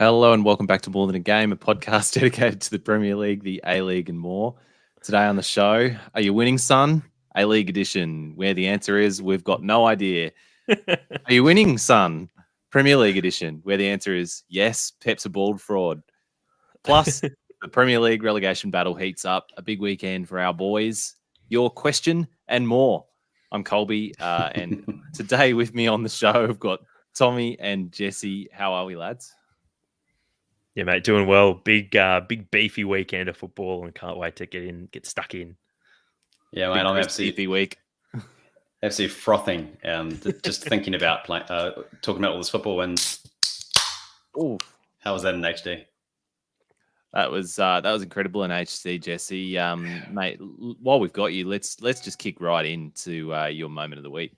Hello and welcome back to More Than a Game, a podcast dedicated to the Premier League, the A-League and more. Today on the show, are you winning, son? A-League edition, where the answer is we've got no idea. Are you winning, son? Premier League edition, where the answer is yes, Pep's a bald fraud. Plus, the Premier League relegation battle heats up, a big weekend for our boys. Your question and more. I'm Colby, and today with me on the show, we've got Tommie and Jesse. How are we, lads? Yeah, mate, doing well. Big beefy weekend of football, and can't wait to get stuck in. Yeah, mate, I'm absolutely week. Absolutely frothing, just thinking about talking about all this football. And how was that in HD? That was incredible in HC, Jesse. Mate, while we've got you, let's just kick right into your moment of the week.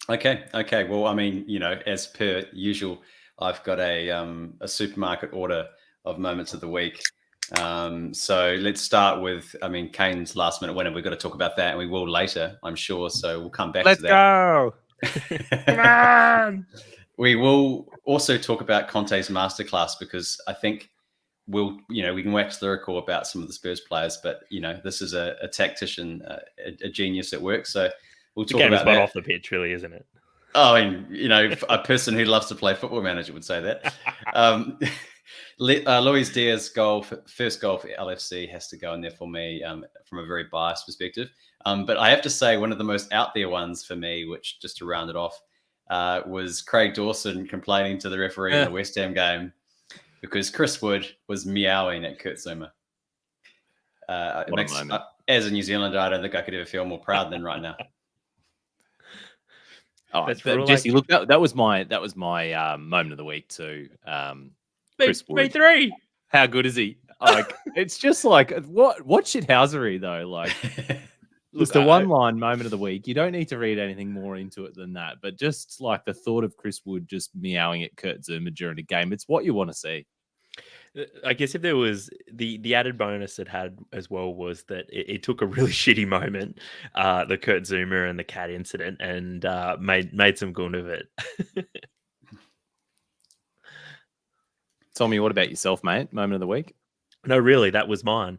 Okay. Well, I mean, as per usual, I've got a supermarket order of moments of the week. So let's start with, Kane's last minute winner. We've got to talk about that, and we will later, I'm sure. So we'll come back to that. Let's go. Come on. We will also talk about Conte's masterclass, because I think we can wax lyrical about some of the Spurs players, but this is a tactician, a genius at work. So we'll talk about that. Off the pitch, really, isn't it? Oh, and a person who loves to play Football Manager would say that. Luis Diaz's first goal for LFC has to go in there for me from a very biased perspective. But I have to say, one of the most out there ones for me, which just to round it off, was Craig Dawson complaining to the referee in the West Ham game because Chris Wood was meowing at Kurt Zouma. As a New Zealander, I don't think I could ever feel more proud than right now. Oh, Jesse, look, that was my moment of the week too. Chris Wood. B3. How good is he? Like, it's just like what shithousery though. Like, look, the one-line moment of the week. You don't need to read anything more into it than that. But just like the thought of Chris Wood just meowing at Kurt Zouma during a game, it's what you want to see. I guess if there was the added bonus it had as well was that it took a really shitty moment, the Kurt Zouma and the cat incident, and made some good of it. Tommie, what about yourself, mate? Moment of the week? No, really, that was mine.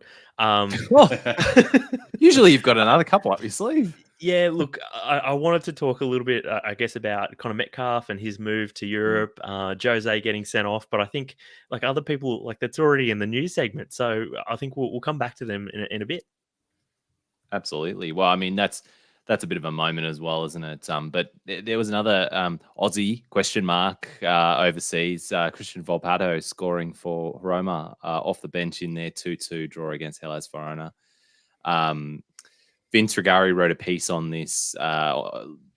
Usually you've got another couple up your sleeve. Yeah, look, I wanted to talk a little bit, I guess, about Conor Metcalf and his move to Europe, Jose getting sent off. But I think, like other people, like that's already in the news segment. So I think we'll come back to them in a bit. Absolutely. Well, I mean, that's a bit of a moment as well, isn't it? But there was another Aussie question mark overseas, Christian Volpato scoring for Roma off the bench in their 2-2 draw against Hellas Verona. Vince Rigari wrote a piece on this,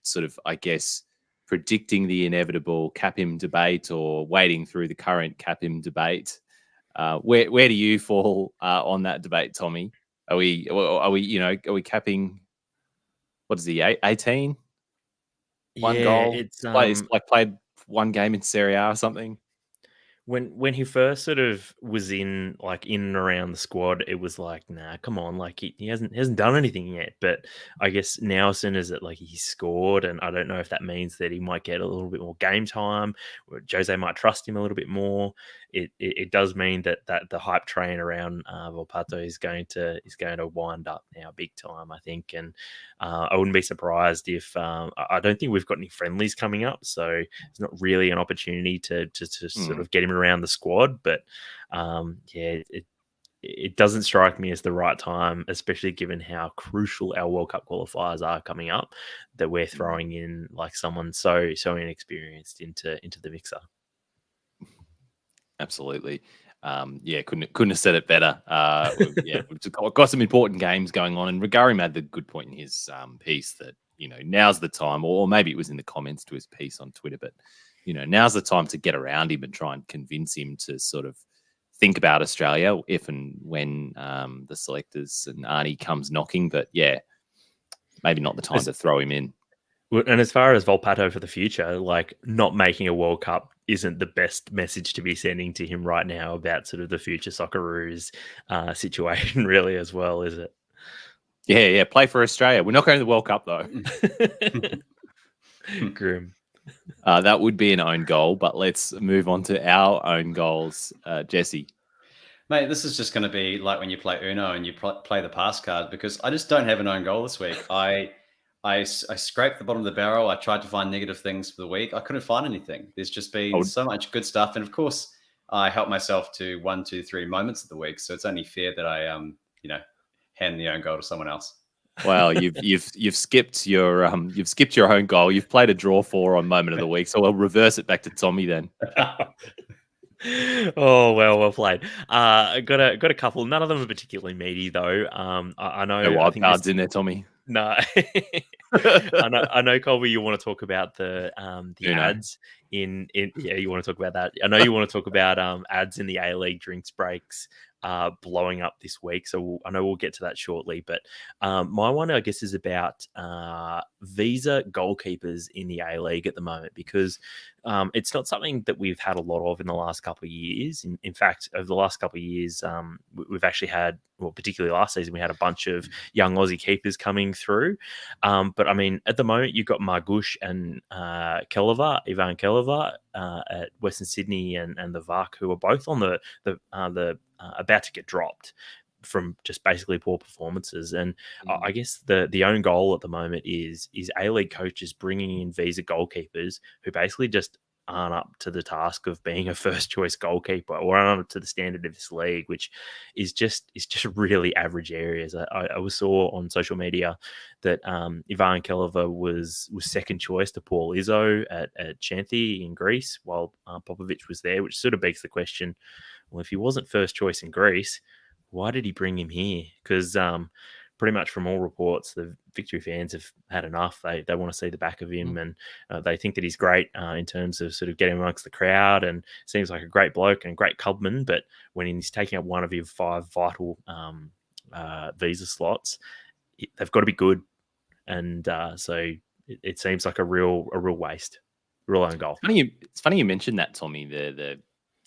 sort of, I guess, predicting the inevitable Capim debate or wading through the current Capim debate. Where do you fall on that debate, Tommie? Are we capping? What is he? 18? One goal. It's played one game in Serie A or something. When he first sort of was in and around the squad, it was like, nah, come on, like he hasn't done anything yet. But I guess now, as soon as he scored, and I don't know if that means that he might get a little bit more game time, or Jose might trust him a little bit more. It does mean that the hype train around Volpato is going to wind up now big time, I think. And I wouldn't be surprised if I don't think we've got any friendlies coming up, so it's not really an opportunity to sort of get him around the squad. But it doesn't strike me as the right time, especially given how crucial our World Cup qualifiers are coming up, that we're throwing in like someone so inexperienced into the mixer. Absolutely. Couldn't have said it better. We've got some important games going on, and Rigari made the good point in his piece that now's the time, or maybe it was in the comments to his piece on Twitter, but now's the time to get around him and try and convince him to sort of think about Australia if and when the selectors and Arnie comes knocking. But yeah, maybe not the time to throw him in. And as far as Volpato for the future, like not making a World Cup isn't the best message to be sending to him right now about sort of the future Socceroos situation, really, as well, is it? Yeah. Play for Australia. We're not going to the World Cup though. Grim. That would be an own goal, but let's move on to our own goals. Jesse. Mate, this is just going to be like when you play Uno and you play the pass card, because I just don't have an own goal this week. I scraped the bottom of the barrel. I tried to find negative things for the week. I couldn't find anything. There's just been so much good stuff. And of course, I help myself to 1, 2, 3 moments of the week. So it's only fair that I, hand the own goal to someone else. Well, you've skipped your own goal. You've played a draw 4 on moment of the week, so we'll reverse it back to Tommie then. Oh, well played. Got a couple. None of them are particularly meaty though. I know. No I wild think cards in there, Tommie. No, I know, Colby. You want to talk about the ads in yeah. You want to talk about that. I know you want to talk about ads in the A-League drinks breaks blowing up this week. So I know we'll get to that shortly. But my one, I guess, is about visa goalkeepers in the A-League at the moment, because it's not something that we've had a lot of in the last couple of years. In fact, over the last couple of years, we've actually had, well, particularly last season, we had a bunch of young Aussie keepers coming through. But I mean, at the moment, you've got Margush and Ivan Kellever at Western Sydney and the VAC, who are both on the about to get dropped from just basically poor performances. And I guess the own goal at the moment is A-League coaches bringing in visa goalkeepers who basically just aren't up to the task of being a first choice goalkeeper, or aren't up to the standard of this league, which is just really average areas. I saw on social media that Ivan Kellever was second choice to Paul Izzo at Xanthi in Greece, while Popovic was there, which sort of begs the question, well, if he wasn't first choice in Greece, why did he bring him here? Because pretty much from all reports, the Victory fans have had enough. They want to see the back of him, and they think that he's great in terms of sort of getting amongst the crowd, and seems like a great bloke and a great clubman. But when he's taking up one of your 5 vital visa slots, they've got to be good. And so it seems like a real waste, real own goal. It's funny you mentioned that, Tommie, the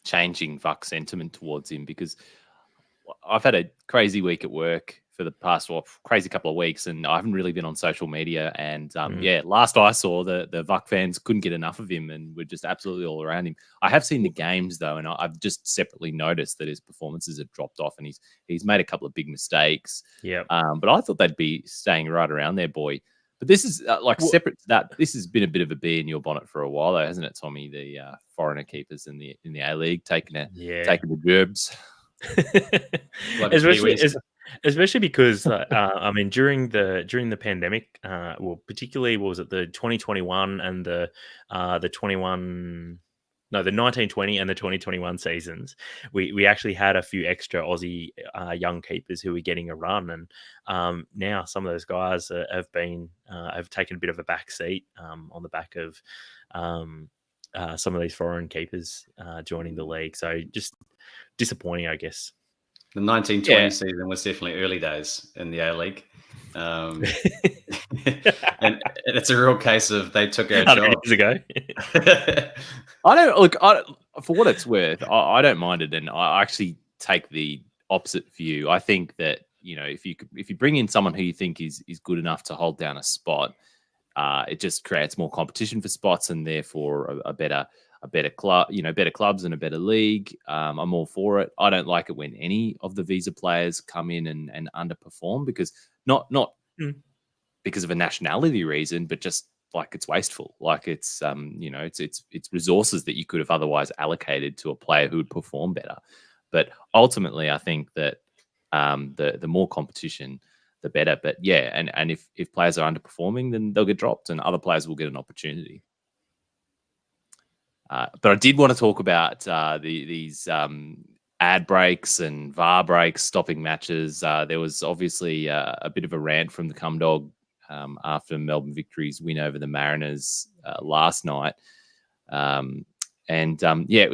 changing VUC sentiment towards him, because I've had a crazy week at work for the past crazy couple of weeks, and I haven't really been on social media. And last I saw, the VUC fans couldn't get enough of him and were just absolutely all around him. I have seen the games though, and I've just separately noticed that his performances have dropped off, and he's made a couple of big mistakes. Yeah. But I thought they'd be staying right around there, boy. But this is separate to that. This has been a bit of a bee in your bonnet for a while, though, hasn't it, Tommie? The foreigner keepers in the A-League taking the gerbs. especially because I mean, during the pandemic, well, particularly what was it, the 2021 and the 1920 and the 2021 seasons, we actually had a few extra Aussie young keepers who were getting a run, and now some of those guys have taken a bit of a back seat on the back of some of these foreign keepers joining the league. So just disappointing, I guess. The 1920 season was definitely early days in the A-League. And it's a real case of they took our job. Years ago. For what it's worth, I don't mind it, and I actually take the opposite view. I think that, if you bring in someone who you think is good enough to hold down a spot, it just creates more competition for spots, and therefore a better club, better clubs and a better league. I'm all for it. I don't like it when any of the visa players come in and underperform, because not because of a nationality reason, but just like it's wasteful. Like it's it's resources that you could have otherwise allocated to a player who would perform better. But ultimately, I think that the more competition, the better. But yeah, and if players are underperforming, then they'll get dropped, and other players will get an opportunity. But I did want to talk about these ad breaks and VAR breaks stopping matches. There was obviously a bit of a rant from the Cumdog after Melbourne Victory's win over the Mariners last night. It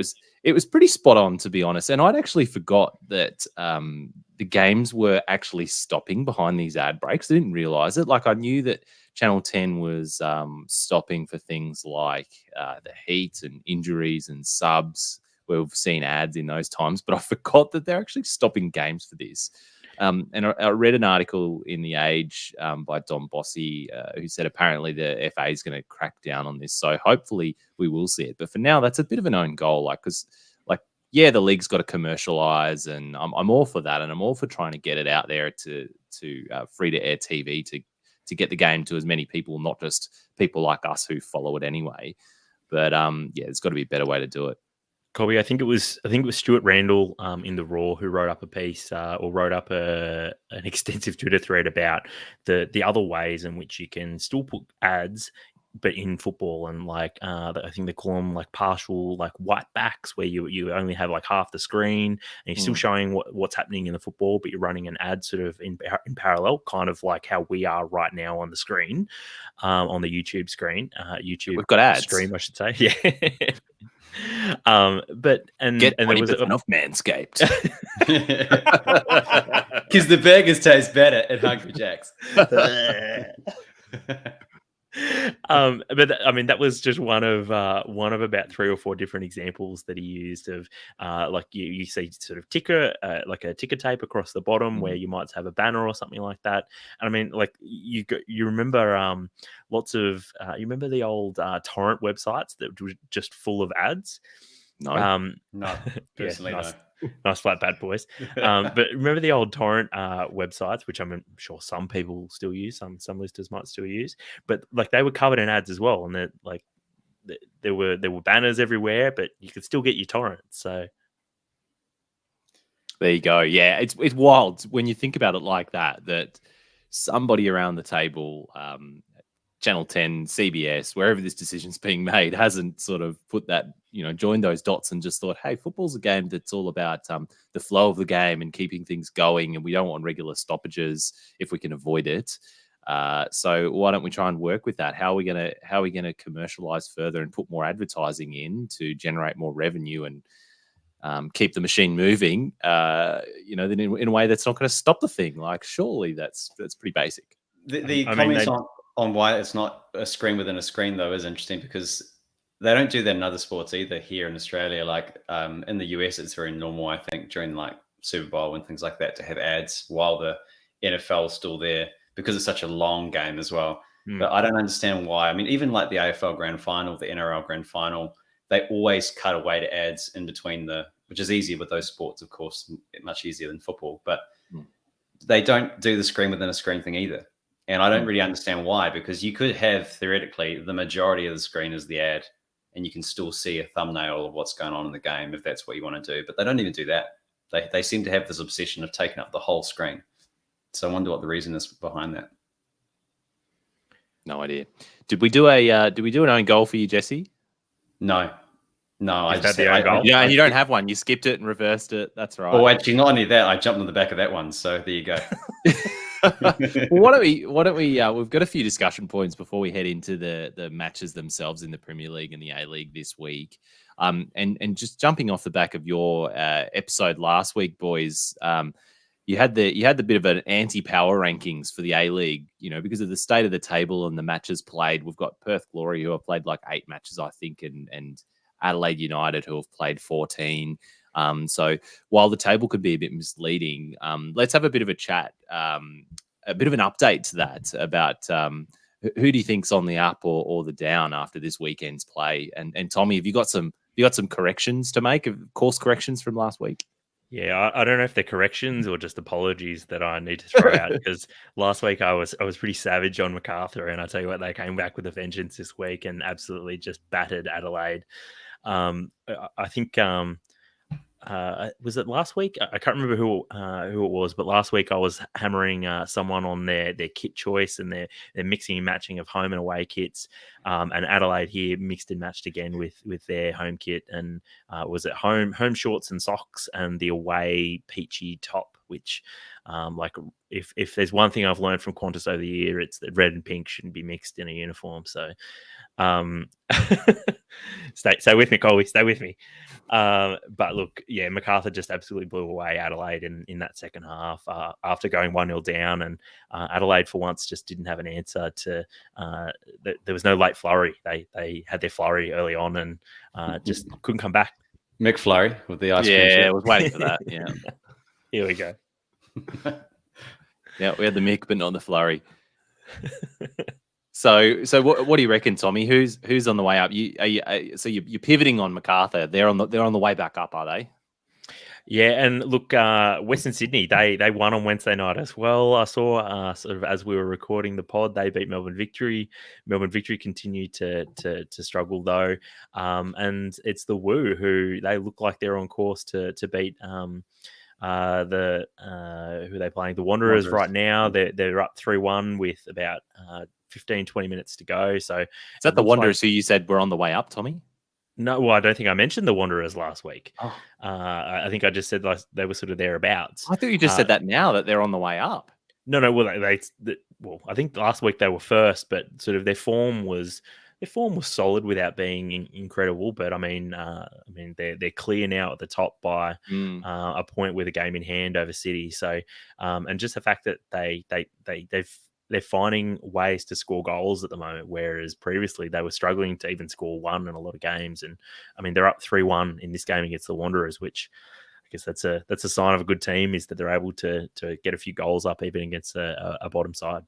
was pretty spot on, to be honest. And I'd actually forgot that the games were actually stopping behind these ad breaks. I didn't realize it. Like, I knew that Channel 10 was stopping for things like the heat and injuries and subs, where we've seen ads in those times. But I forgot that they're actually stopping games for this. And I read an article in The Age by Don Bossi who said apparently the FA is going to crack down on this. So hopefully we will see it. But for now, that's a bit of an own goal. Because yeah, the league's got to commercialize, and I'm all for that, and I'm all for trying to get it out there to free to air TV to get the game to as many people, not just people like us who follow it anyway. But yeah, there's got to be a better way to do it. Colby, I think it was Stuart Randall in the Raw who wrote up a piece or wrote up an extensive Twitter thread about the other ways in which you can still put ads, but in football, and I think they call them like partial white backs, where you only have like half the screen and you're still showing what's happening in the football, but you're running an ad sort of in parallel, kind of like how we are right now on the screen, on the YouTube screen, YouTube. We've got ads. Stream, I should say. Yeah. But there was enough Manscaped because the burgers taste better at Hungry Jack's. But I mean, that was just one of about 3 or 4 different examples that he used of like you see sort of ticker like a ticker tape across the bottom where you might have a banner or something like that. And I mean, like you remember lots of you remember the old torrent websites that were just full of ads? No, personally, yeah, nice. No. Nice flat bad boys. But remember the old torrent websites, which I'm sure some people still use, some listeners might still use, but like they were covered in ads as well, and there were banners everywhere, but you could still get your torrents. So there you go. Yeah, it's wild when you think about it like that somebody around the table, Channel 10, CBS, wherever this decision's being made, hasn't sort of put that, joined those dots and just thought, hey, football's a game that's all about the flow of the game and keeping things going, and we don't want regular stoppages if we can avoid it. So why don't we try and work with that? How are we gonna commercialize further and put more advertising in to generate more revenue and keep the machine moving? Then in a way that's not going to stop the thing. Like, surely that's pretty basic. The comments on why it's not a screen within a screen, though, is interesting because they don't do that in other sports either here in Australia. Like in the US, it's very normal, I think, during like Super Bowl and things like that to have ads while the NFL is still there because it's such a long game as well. But I don't understand why. I mean, even like the AFL Grand Final, the NRL Grand Final, they always cut away to ads in between which is easier with those sports, of course, much easier than football. But they don't do the screen within a screen thing either. And I don't really understand why, because you could have, theoretically, the majority of the screen is the ad, and you can still see a thumbnail of what's going on in the game if that's what you want to do. But they don't even do that. They seem to have this obsession of taking up the whole screen. So I wonder what the reason is behind that. No idea. Did we do an own goal for you, Jesse? No. I just the own goal. Yeah, and you don't have one. You skipped it and reversed it. That's right. Oh, actually, not only that, I jumped on the back of that one. So there you go. Why don't we? We've got a few discussion points before we head into the matches themselves in the Premier League and the A-League this week. And just jumping off the back of your episode last week, boys. You had the bit of an anti-power rankings for the A-League, because of the state of the table and the matches played. We've got Perth Glory, who have played like 8 matches, I think, and Adelaide United, who have played 14. So while the table could be a bit misleading, let's have a bit of a chat, a bit of an update to that about who do you think's on the up or the down after this weekend's play? And Tommy, have you got some corrections to make, course corrections from last week? Yeah, I don't know if they're corrections or just apologies that I need to throw out, because last week I was pretty savage on MacArthur, and I tell you what, they came back with a vengeance this week and absolutely just battered Adelaide. I think was it last week? I can't remember who it was, but last week I was hammering someone on their kit choice and their mixing and matching of home and away kits. And Adelaide here mixed and matched again with their home kit, and was at home shorts and socks and the away peachy top, which if there's one thing I've learned from Qantas over the year, it's that red and pink shouldn't be mixed in a uniform. So stay with me, Colby, stay with me. But look, yeah, MacArthur just absolutely blew away Adelaide in that second half after going 1-0 down, and Adelaide for once just didn't have an answer to there was no late flurry. They had their flurry early on and just couldn't come back. McFlurry with the ice cream. Yeah, I was waiting for that. Yeah. Here we go. Yeah, we had the Mick, but not the flurry. So what do you reckon, Tommy? Who's on the way up? You're pivoting on MacArthur. They're on the way back up, are they? Yeah, and look, Western Sydney, they won on Wednesday night as well. I saw sort of as we were recording the pod, they beat Melbourne Victory. Melbourne Victory continued to struggle though, and it's the Woo who they look like they're on course to beat who are they playing? The Wanderers right now. They're up 3-1 with about 15-20 minutes to go. So is that the Wanderers who you said were on the way up, Tommy? No, well, I don't think I mentioned the Wanderers last week. Oh. I think I just said they were sort of thereabouts. I thought you just said that now that they're on the way up. No. Well, I think last week they were first, but sort of their form was solid without being incredible. But I mean, they're clear now at the top by a point with a game in hand over City. So, and just the fact that they're finding ways to score goals at the moment, whereas previously they were struggling to even score one in a lot of games. And I mean, they're up 3-1 in this game against the Wanderers, which I guess that's a sign of a good team, is that they're able to get a few goals up even against a bottom side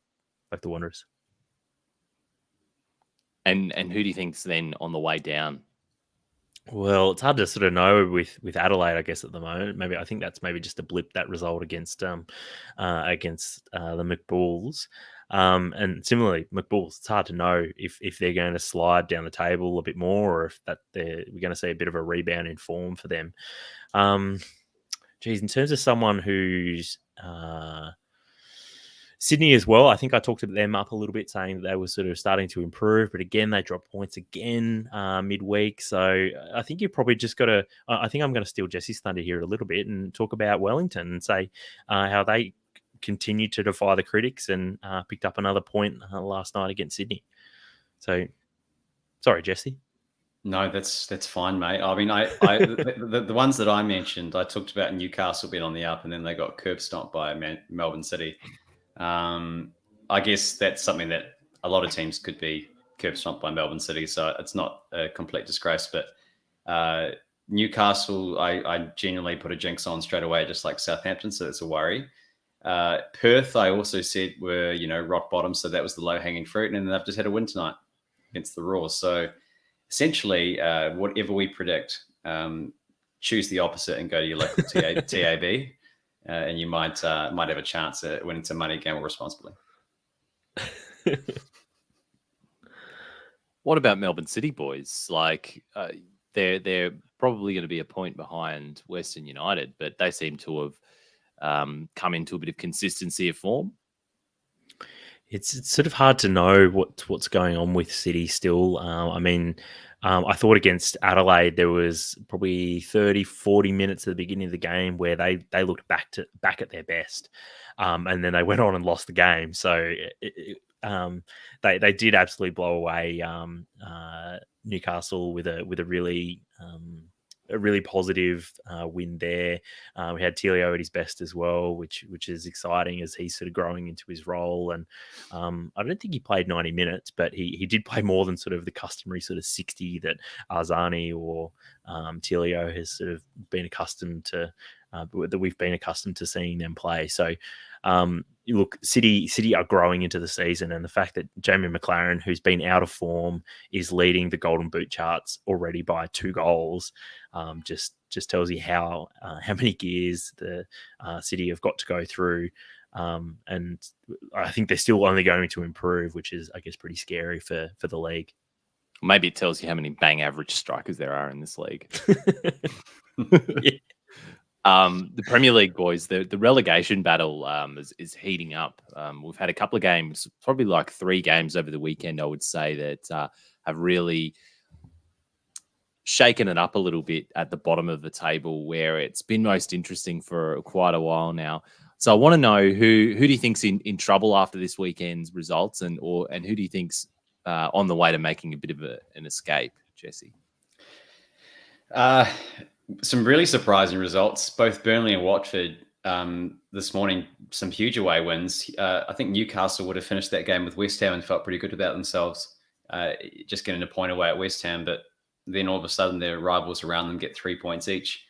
like the Wanderers. And who do you think's then on the way down? Well, it's hard to sort of know with Adelaide, I guess, at the moment. Maybe I think that's maybe just a blip, that result against the McBulls. And similarly, McBulls, it's hard to know if they're going to slide down the table a bit more, or if we're going to see a bit of a rebound in form for them. In terms of someone who's Sydney as well, I think I talked them up a little bit, saying that they were sort of starting to improve, but again, they dropped points again midweek. So I think you probably just got to. I think I'm going to steal Jesse's thunder here a little bit and talk about Wellington and say how they continued to defy the critics and picked up another point last night against Sydney. So, sorry, Jesse. No, that's fine, mate. I mean, the ones that I mentioned, I talked about Newcastle being on the up, and then they got curb stomped by Melbourne City. I guess that's something that a lot of teams could be curb stomped by Melbourne City, so it's not a complete disgrace. But Newcastle, I genuinely put a jinx on straight away, just like Southampton, so that's a worry. Perth, I also said were rock bottom, so that was the low hanging fruit, and then they've just had a win tonight against the Raw. So essentially, whatever we predict, choose the opposite and go to your local TAB. And you might have a chance at winning some money, gamble responsibly. What about Melbourne City, boys? Like they're probably going to be a point behind Western United, but they seem to have come into a bit of consistency of form. It's sort of hard to know what's going on with City still. I thought against Adelaide there was probably 30, 40 minutes at the beginning of the game where they looked back at their best, and then they went on and lost the game. So they did absolutely blow away Newcastle with a really positive win there. We had Telio at his best as well, which is exciting as he's sort of growing into his role. And I don't think he played 90 minutes, but he did play more than sort of the customary sort of 60 that Arzani or Telio has sort of been accustomed to, that we've been accustomed to seeing them play. So look, City are growing into the season, and the fact that Jamie McLaren, who's been out of form, is leading the Golden Boot charts already by 2 goals, just tells you how many gears the City have got to go through, and I think they're still only going to improve, which is, I guess, pretty scary for the league. Maybe it tells you how many bang average strikers there are in this league. Yeah. The Premier League, boys, the relegation battle is heating up. We've had a couple of games, probably like 3 games over the weekend, I would say, that have really shaken it up a little bit at the bottom of the table, where it's been most interesting for quite a while now. So I want to know who do you think's in trouble after this weekend's results, and who do you think's on the way to making a bit of an escape, Jesse? Some really surprising results. Both Burnley and Watford this morning, some huge away wins. I think Newcastle would have finished that game with West Ham and felt pretty good about themselves, just getting a point away at West Ham. But then all of a sudden their rivals around them get 3 points each.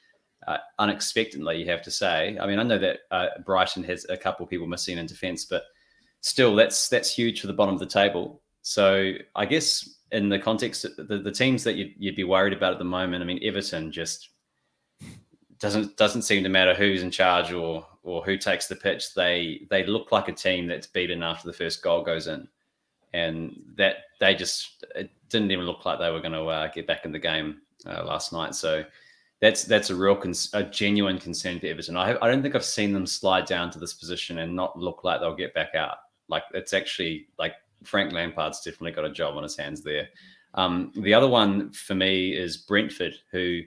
unexpectedly, you have to say. I mean, I know that Brighton has a couple of people missing in defence, but still, that's huge for the bottom of the table. So I guess in the context of the teams that you'd be worried about at the moment, I mean, Everton just doesn't seem to matter who's in charge or who takes the pitch. They look like a team that's beaten after the first goal goes in, and that it didn't even look like they were going to get back in the game last night. So that's a genuine concern for Everton. I don't think I've seen them slide down to this position and not look like they'll get back out. Like, it's actually like Frank Lampard's definitely got a job on his hands there. The other one for me is Brentford, who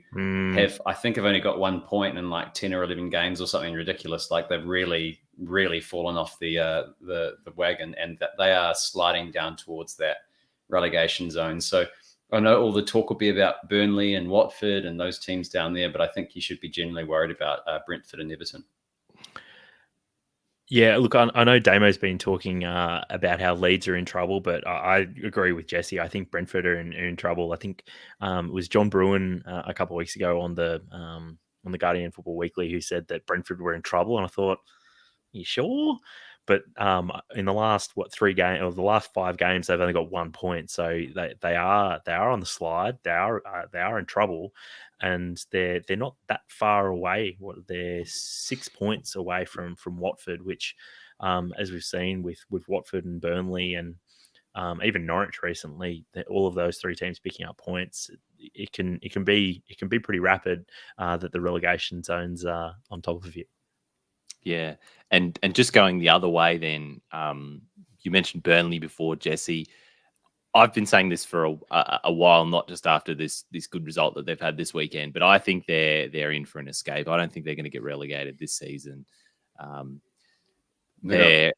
I think have only got 1 point in like 10 or 11 games or something ridiculous. Like, they've really, really fallen off the wagon, and that they are sliding down towards that relegation zone. So I know all the talk will be about Burnley and Watford and those teams down there, but I think you should be genuinely worried about Brentford and Everton. Yeah, look, I know Damo's been talking about how Leeds are in trouble, but I agree with Jesse. I think Brentford are in trouble. I think it was John Bruin a couple of weeks ago on the Guardian Football Weekly who said that Brentford were in trouble, and I thought, you sure? But in the last 3 games, or the last 5 games, they've only got 1 point, so they are on the slide. They are in trouble, and they're not that far away. They're 6 points away from Watford, which, as we've seen with Watford and Burnley and even Norwich recently, all of those 3 teams picking up points. It can be pretty rapid that the relegation zone's on top of you. Yeah, and just going the other way, then you mentioned Burnley before, Jesse. I've been saying this for a while, not just after this good result that they've had this weekend, but I think they're in for an escape. I don't think they're going to get relegated this season. It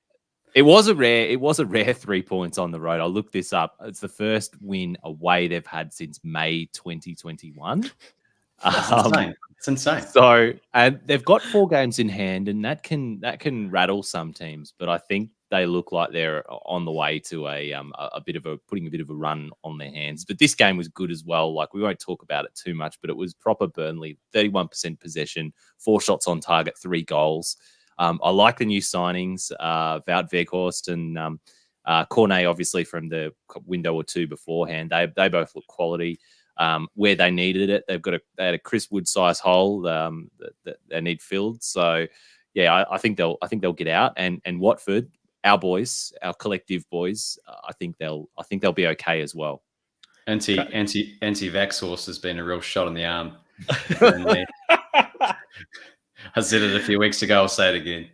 was a rare 3 points on the road. I looked this up. It's the first win away they've had since May 2021. That's insane. It's insane. So, and they've got 4 games in hand, and that can rattle some teams. But I think they look like they're on the way to putting a bit of a run on their hands. But this game was good as well. Like, we won't talk about it too much, but it was proper Burnley. 31% possession, 4 shots on target, 3 goals. I like the new signings, Wout Weghorst and Cornet, obviously from the window or 2 beforehand. They both look quality. Where they needed it, they had a Chris Wood size hole that they need filled. So yeah, I think they'll get out. And Watford, our boys, our collective boys, I think they'll be okay as well. Anti-vax horse has been a real shot in the arm. I said it a few weeks ago. I'll say it again.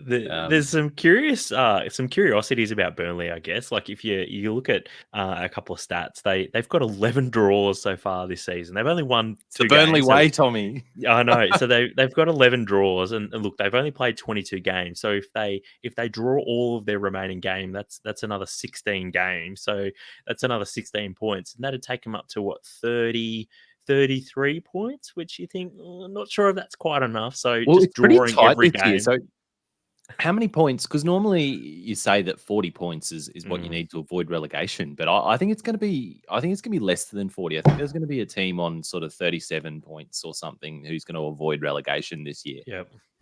There's some curiosities about Burnley, I guess. Like, if you look at a couple of stats, they've got 11 draws so far this season. They've only won 2 the Burnley games, way, Tommy. I know. So they've got 11 draws, and look, they've only played 22 games. So if they draw all of their remaining game, that's another 16 games. So that's another 16 points, and that'd take them up to 33 points, which you think, not sure if that's quite enough. So just it's pretty drawing tight every this game. year. So how many points? Because normally you say that 40 points is what you need to avoid relegation, but I think it's going to be less than 40. I think there's going to be a team on sort of 37 points or something who's going to avoid relegation this year.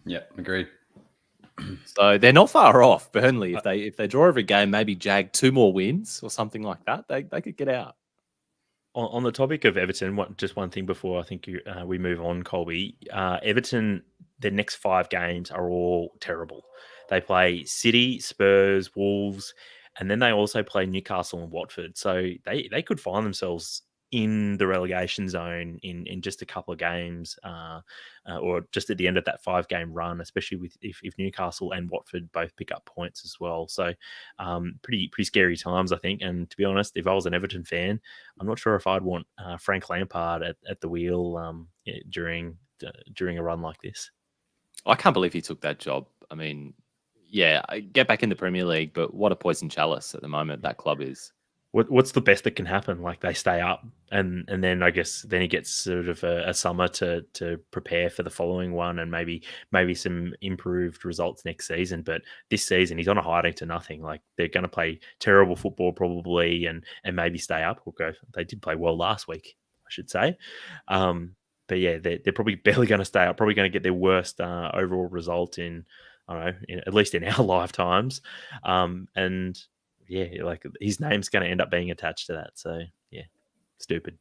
Yep, agreed. So they're not far off. Burnley, if they draw every game, maybe jag 2 more wins or something like that, they could get out. On the topic of Everton, just one thing before I think we move on, Colby. Everton, their next 5 games are all terrible. They play City, Spurs, Wolves, and then they also play Newcastle and Watford. So they could find themselves in the relegation zone in just a couple of games, or just at the end of that 5-game run, especially if Newcastle and Watford both pick up points as well. So pretty scary times, I think. And to be honest, if I was an Everton fan, I'm not sure if I'd want Frank Lampard at the wheel during a run like this. I can't believe he took that job. I mean, yeah, get back in the Premier League, but what a poison chalice at the moment that club is. What's the best that can happen? Like, they stay up, and then I guess then he gets sort of a summer to prepare for the following one, and maybe some improved results next season. But this season he's on a hiding to nothing. Like, they're going to play terrible football probably, and maybe stay up. They did play well last week, I should say. But yeah, they're probably barely going to stay up. Probably going to get their worst overall result in, I don't know, at least in our lifetimes. And yeah, like his name's going to end up being attached to that. So yeah, stupid.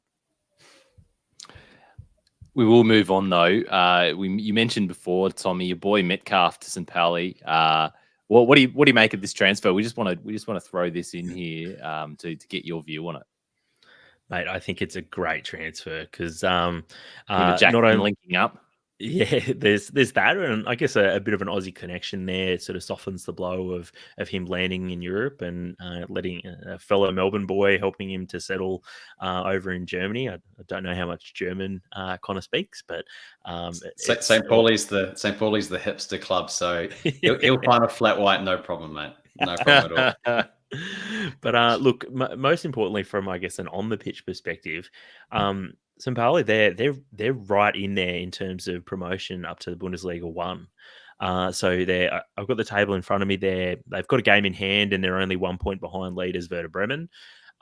We will move on though. You mentioned before, Tommy, your boy Metcalf to St. Pauli. What do you make of this transfer? We just want to throw this in here to get your view on it. Mate, I think it's a great transfer because Him and Jackson linking up. Yeah, there's that, and I guess a bit of an Aussie connection there. It sort of softens the blow of him landing in Europe and letting a fellow Melbourne boy helping him to settle over in Germany. I don't know how much German Connor speaks, but St. Pauli's the hipster club, so he'll find a flat white, no problem, mate. No problem at all. But look, most importantly, from I guess an on the pitch perspective, St. Pauli, they're right in there in terms of promotion up to the Bundesliga 1. So I've got the table in front of me there. They've got a game in hand and they're only 1 point behind leaders Werder Bremen.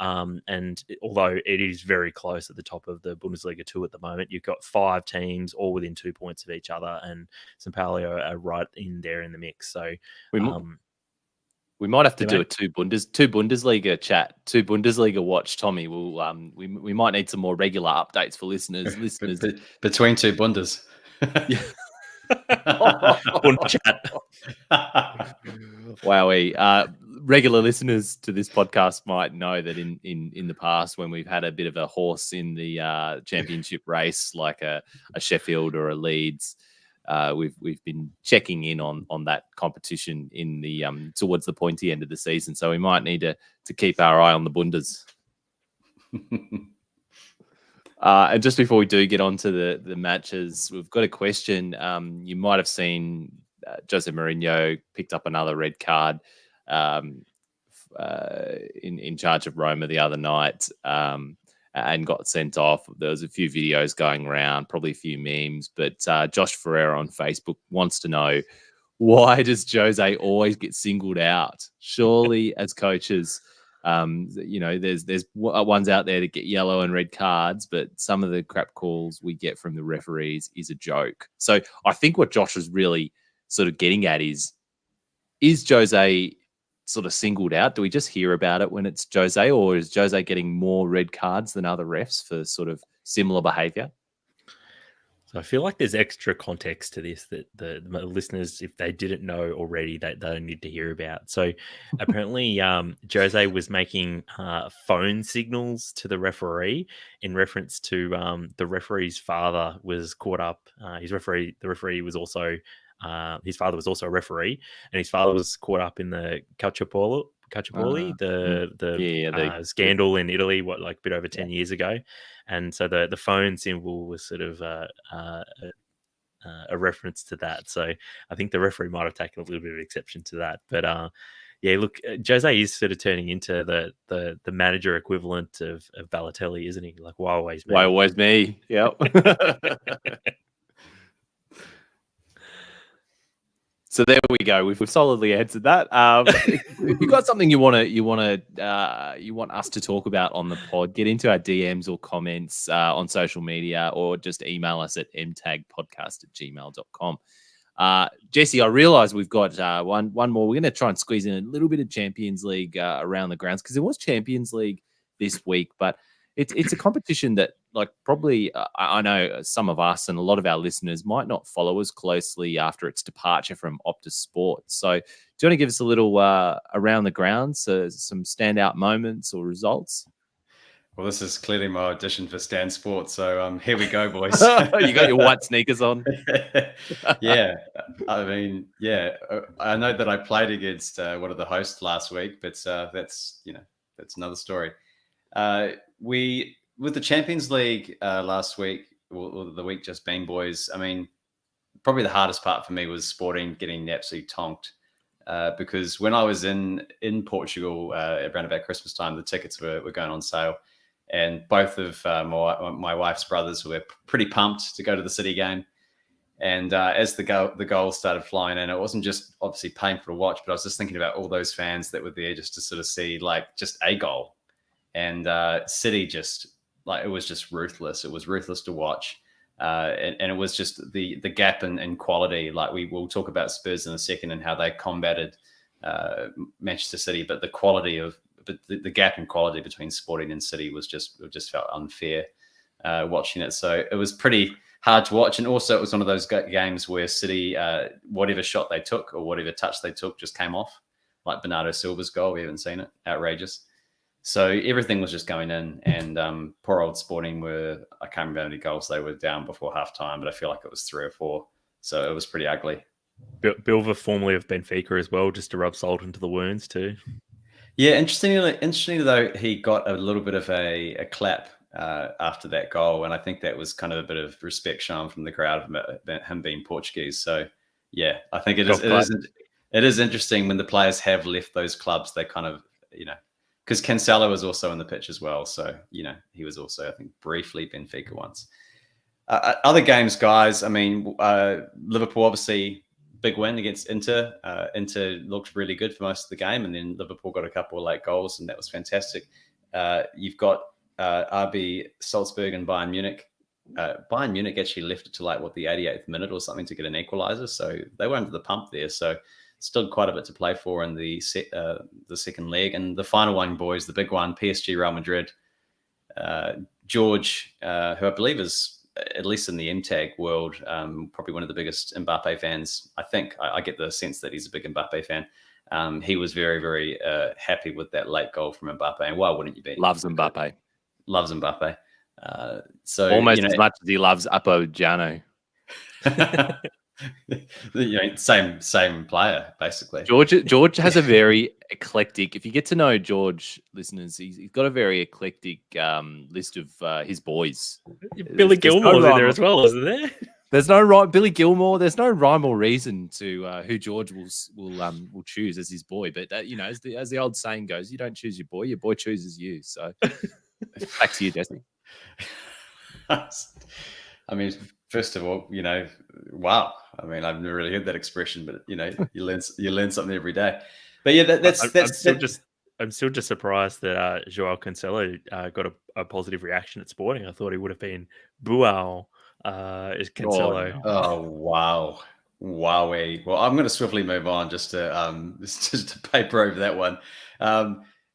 And although it is very close at the top of the Bundesliga 2 at the moment, you've got 5 teams all within 2 points of each other, and St. Pauli are right in there in the mix. So we might have to do a two Bundesliga chat, 2 Bundesliga watch, Tommy. We'll we might need some more regular updates for listeners. Between 2 Bundes. Chat. Wowee. Regular listeners to this podcast might know that in the past, when we've had a bit of a horse in the championship race, like a Sheffield or a Leeds, we've been checking in on that competition in the towards the pointy end of the season. So we might need to keep our eye on the Bundes. And just before we do get on to the matches, we've got a question. You might have seen Jose Mourinho picked up another red card in charge of Roma the other night and got sent off. There was a few videos going around, probably a few memes, but Josh Ferreira on Facebook wants to know, why does Jose always get singled out? Surely as coaches, there's ones out there that get yellow and red cards, but some of the crap calls we get from the referees is a joke. So I think what Josh is really sort of getting at is Jose sort of singled out? Do we just hear about it when it's Jose, or is Jose getting more red cards than other refs for sort of similar behavior? So I feel like there's extra context to this that the listeners, if they didn't know already, that they need to hear about. So apparently Jose was making phone signals to the referee in reference to the referee's father was caught up. The referee was also his father was also a referee, and his father was caught up in the Calciopoli, the scandal in Italy, a bit over 10 years ago. And so the phone symbol was sort of a reference to that. So I think the referee might have taken a little bit of exception to that. But look, Jose is sort of turning into the manager equivalent of Balotelli, isn't he? Like, why always me? Why always me? Yep. So there we go. We've solidly answered that. If you've got something you want us to talk about on the pod, get into our DMs or comments on social media, or just email us at mtagpodcast@gmail.com. Jesse, I realise we've got one more. We're going to try and squeeze in a little bit of Champions League around the grounds, because there was Champions League this week, but it's a competition that, like, probably I know some of us and a lot of our listeners might not follow as closely after its departure from Optus Sport. So do you want to give us a little around the grounds, some standout moments or results? Well, this is clearly my audition for Stan Sport, so here we go, boys. You got your white sneakers on. Yeah. I mean, yeah. I know that I played against one of the hosts last week, but that's another story. With the Champions League last week, or the week just been, boys, I mean, probably the hardest part for me was Sporting getting absolutely tonked. Because when I was in Portugal around about Christmas time, the tickets were going on sale. And both of my wife's brothers were pretty pumped to go to the City game. And as the goal started flying in, it wasn't just obviously painful to watch, but I was just thinking about all those fans that were there just to sort of see, like, just a goal. And City just, like, it was just ruthless. It was ruthless to watch. And it was just the gap in quality. Like we will talk about Spurs in a second and how they combated Manchester City, but the gap in quality between Sporting and City was just felt unfair watching it. So it was pretty hard to watch, and also it was one of those games where City, whatever shot they took or whatever touch they took, just came off. Like Bernardo Silva's goal, we haven't seen it, outrageous. So everything was just going in, and poor old Sporting I can't remember how many goals they were down before halftime, but I feel like it was 3 or 4. So it was pretty ugly. Bilva, formerly of Benfica as well, just to rub salt into the wounds too. Yeah, interestingly though, he got a little bit of a clap after that goal, and I think that was kind of a bit of respect shown from the crowd about him being Portuguese. So yeah, I think it is interesting when the players have left those clubs, they kind of, because Cancelo was also in the pitch as well. So, he was also, I think, briefly Benfica once. Other games, guys, I mean, Liverpool, obviously, big win against Inter. Inter looked really good for most of the game, and then Liverpool got a couple of late goals, and that was fantastic. You've got RB Salzburg and Bayern Munich. Bayern Munich actually left it to the 88th minute or something to get an equaliser, so they were under the pump there. So still quite a bit to play for in the second leg. And the final one, boys, the big one, PSG Real Madrid. George, who I believe is, at least in the MTAG world, probably one of the biggest Mbappe fans. I think I get the sense that he's a big Mbappe fan. He was very, very happy with that late goal from Mbappe. And why wouldn't you be? Loves Mbappe. Loves Mbappe. So almost as much as he loves Upojano. Same player, basically. George has a very eclectic. If you get to know George, listeners, he's got a very eclectic list of his boys. Billy Gilmore's in there as well, isn't there? There's no Billy Gilmore. There's no rhyme or reason to who George will choose as his boy. But as the old saying goes, you don't choose your boy chooses you. So back to you, Jesse. I mean, first of all, wow. I mean, I've never really heard that expression, but you learn something every day. But yeah, I'm still just surprised that Joao Cancelo got a positive reaction at Sporting. I thought he would have been Buao is Cancelo. Oh wow. Wowee. Well, I'm going to swiftly move on just to paper over that one.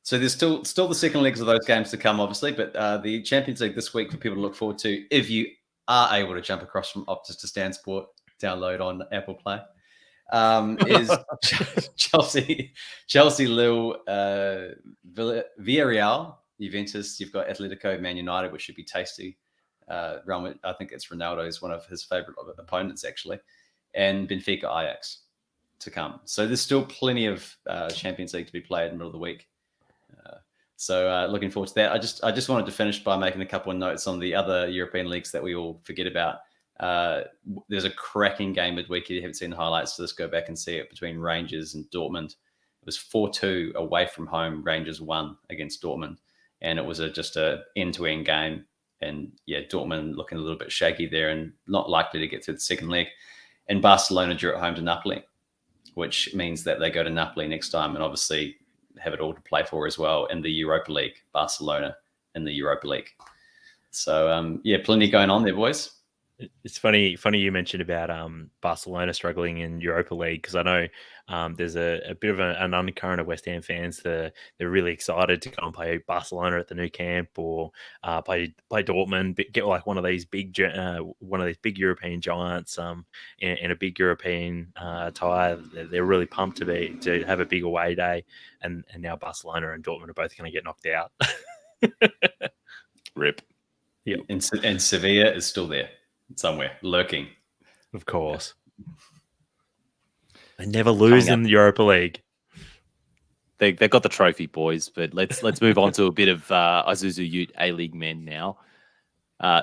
So there's still the second legs of those games to come, obviously, but the Champions League this week for people to look forward to, if you are able to jump across from Optus to Stan Sport, download on Apple Play, is Chelsea, Lille, Villarreal, Juventus. You've got Atletico, Man United, which should be tasty. I think it's Ronaldo is one of his favorite opponents, actually, and Benfica, Ajax to come. So there's still plenty of Champions League to be played in the middle of the week. So looking forward to that. I just wanted to finish by making a couple of notes on the other European leagues that we all forget about. There's a cracking game midweek. If you haven't seen the highlights, so let's go back and see it, between Rangers and Dortmund. It was 4-2 away from home. Rangers won against Dortmund, and it was just a end-to-end game. And yeah, Dortmund looking a little bit shaky there and not likely to get to the second leg. And Barcelona drew at home to Napoli, which means that they go to Napoli next time and obviously have it all to play for as well in the Europa League. Barcelona in the Europa League. So yeah, plenty going on there, boys. It's funny you mentioned about Barcelona struggling in Europa League, because I know there's a bit of an undercurrent of West Ham fans that they're really excited to go and play Barcelona at the new camp, or play Dortmund, get like one of these big European giants in a big European tie. They're really pumped to have a big away day, and now Barcelona and Dortmund are both going to get knocked out. Rip. Yeah, and Sevilla is still there somewhere, lurking. Of course. They never lose in the Europa League. They've got the trophy, boys, but let's move on to a bit of Isuzu Ute A-League men now.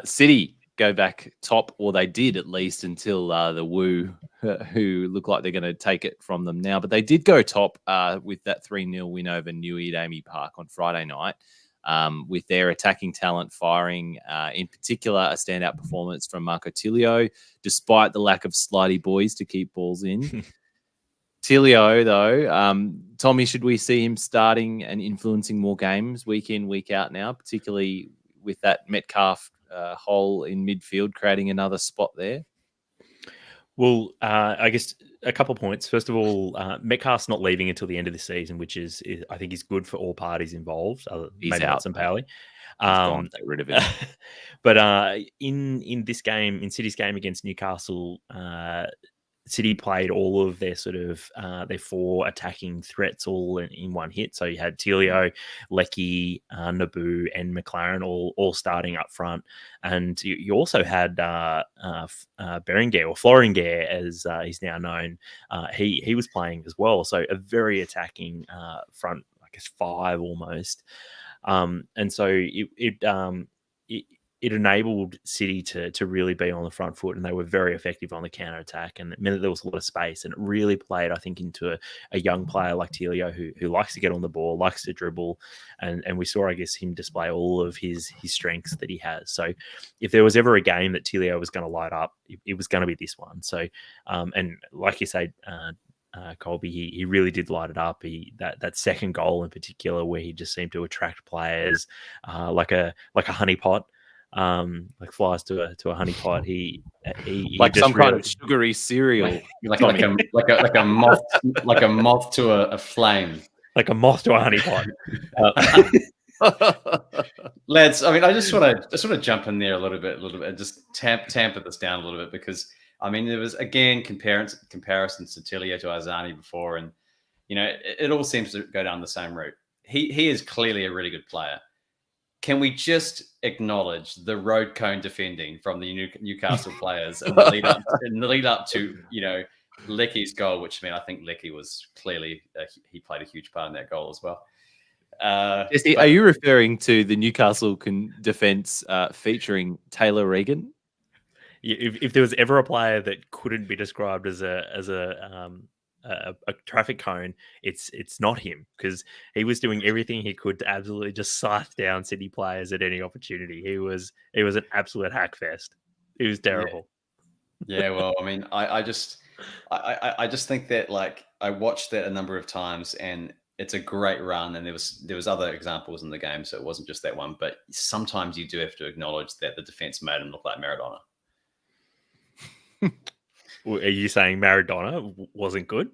City go back top, or they did at least, until the Woo, who look like they're going to take it from them now. But they did go top with that 3-0 win over Newey at Amy Park on Friday night. With their attacking talent firing, in particular, a standout performance from Marco Tilio, despite the lack of slidey boys to keep balls in. Tilio, though, Tommy, should we see him starting and influencing more games week in, week out now, particularly with that Metcalf hole in midfield, creating another spot there? Well, I guess a couple of points. First of all, Metcalf's not leaving until the end of the season, which is I think is good for all parties involved. He's Maybe out, not St. Pauli. He's gone. Get rid of him. But in this game, in City's game against Newcastle, City played all of their sort of their 4 attacking threats all in one hit. So you had Telio, Lecky, Naboo, and McLaren all starting up front, and you also had Berenguer, or Florenguer as he's now known. He was playing as well. So a very attacking front, I guess 5 almost. And so it enabled City to really be on the front foot, and they were very effective on the counter attack. And it meant that there was a lot of space, and it really played, I think, into a young player like Telio who likes to get on the ball, likes to dribble, and we saw, I guess, him display all of his strengths that he has. So if there was ever a game that Telio was going to light up, it was going to be this one. So and like you say, Colby, he really did light it up. That second goal in particular, where he just seemed to attract players like a honeypot. Like flies to a honeypot. He like just some kind of sugary cereal, like a moth to a flame, like a moth to a honeypot. Lads, I mean, I just want to jump in there a little bit, and just tamper this down a little bit, because I mean, there was again comparisons to Telio to Arzani before, and it all seems to go down the same route. He is clearly a really good player. Can we just acknowledge the road cone defending from the Newcastle players and the lead up to Lecky's goal? Which, I mean, I think Lecky was clearly he played a huge part in that goal as well. Jesse, are you referring to the Newcastle defense featuring Taylor Regan? If there was ever a player that couldn't be described as a traffic cone, it's not him, because he was doing everything he could to absolutely just scythe down City players at any opportunity. He was an absolute hack fest. He was terrible. Yeah, well, I mean, I just think that, like, I watched that a number of times, and it's a great run, and there was other examples in the game, so it wasn't just that one. But sometimes you do have to acknowledge that the defense made him look like Maradona. Are you saying Maradona wasn't good?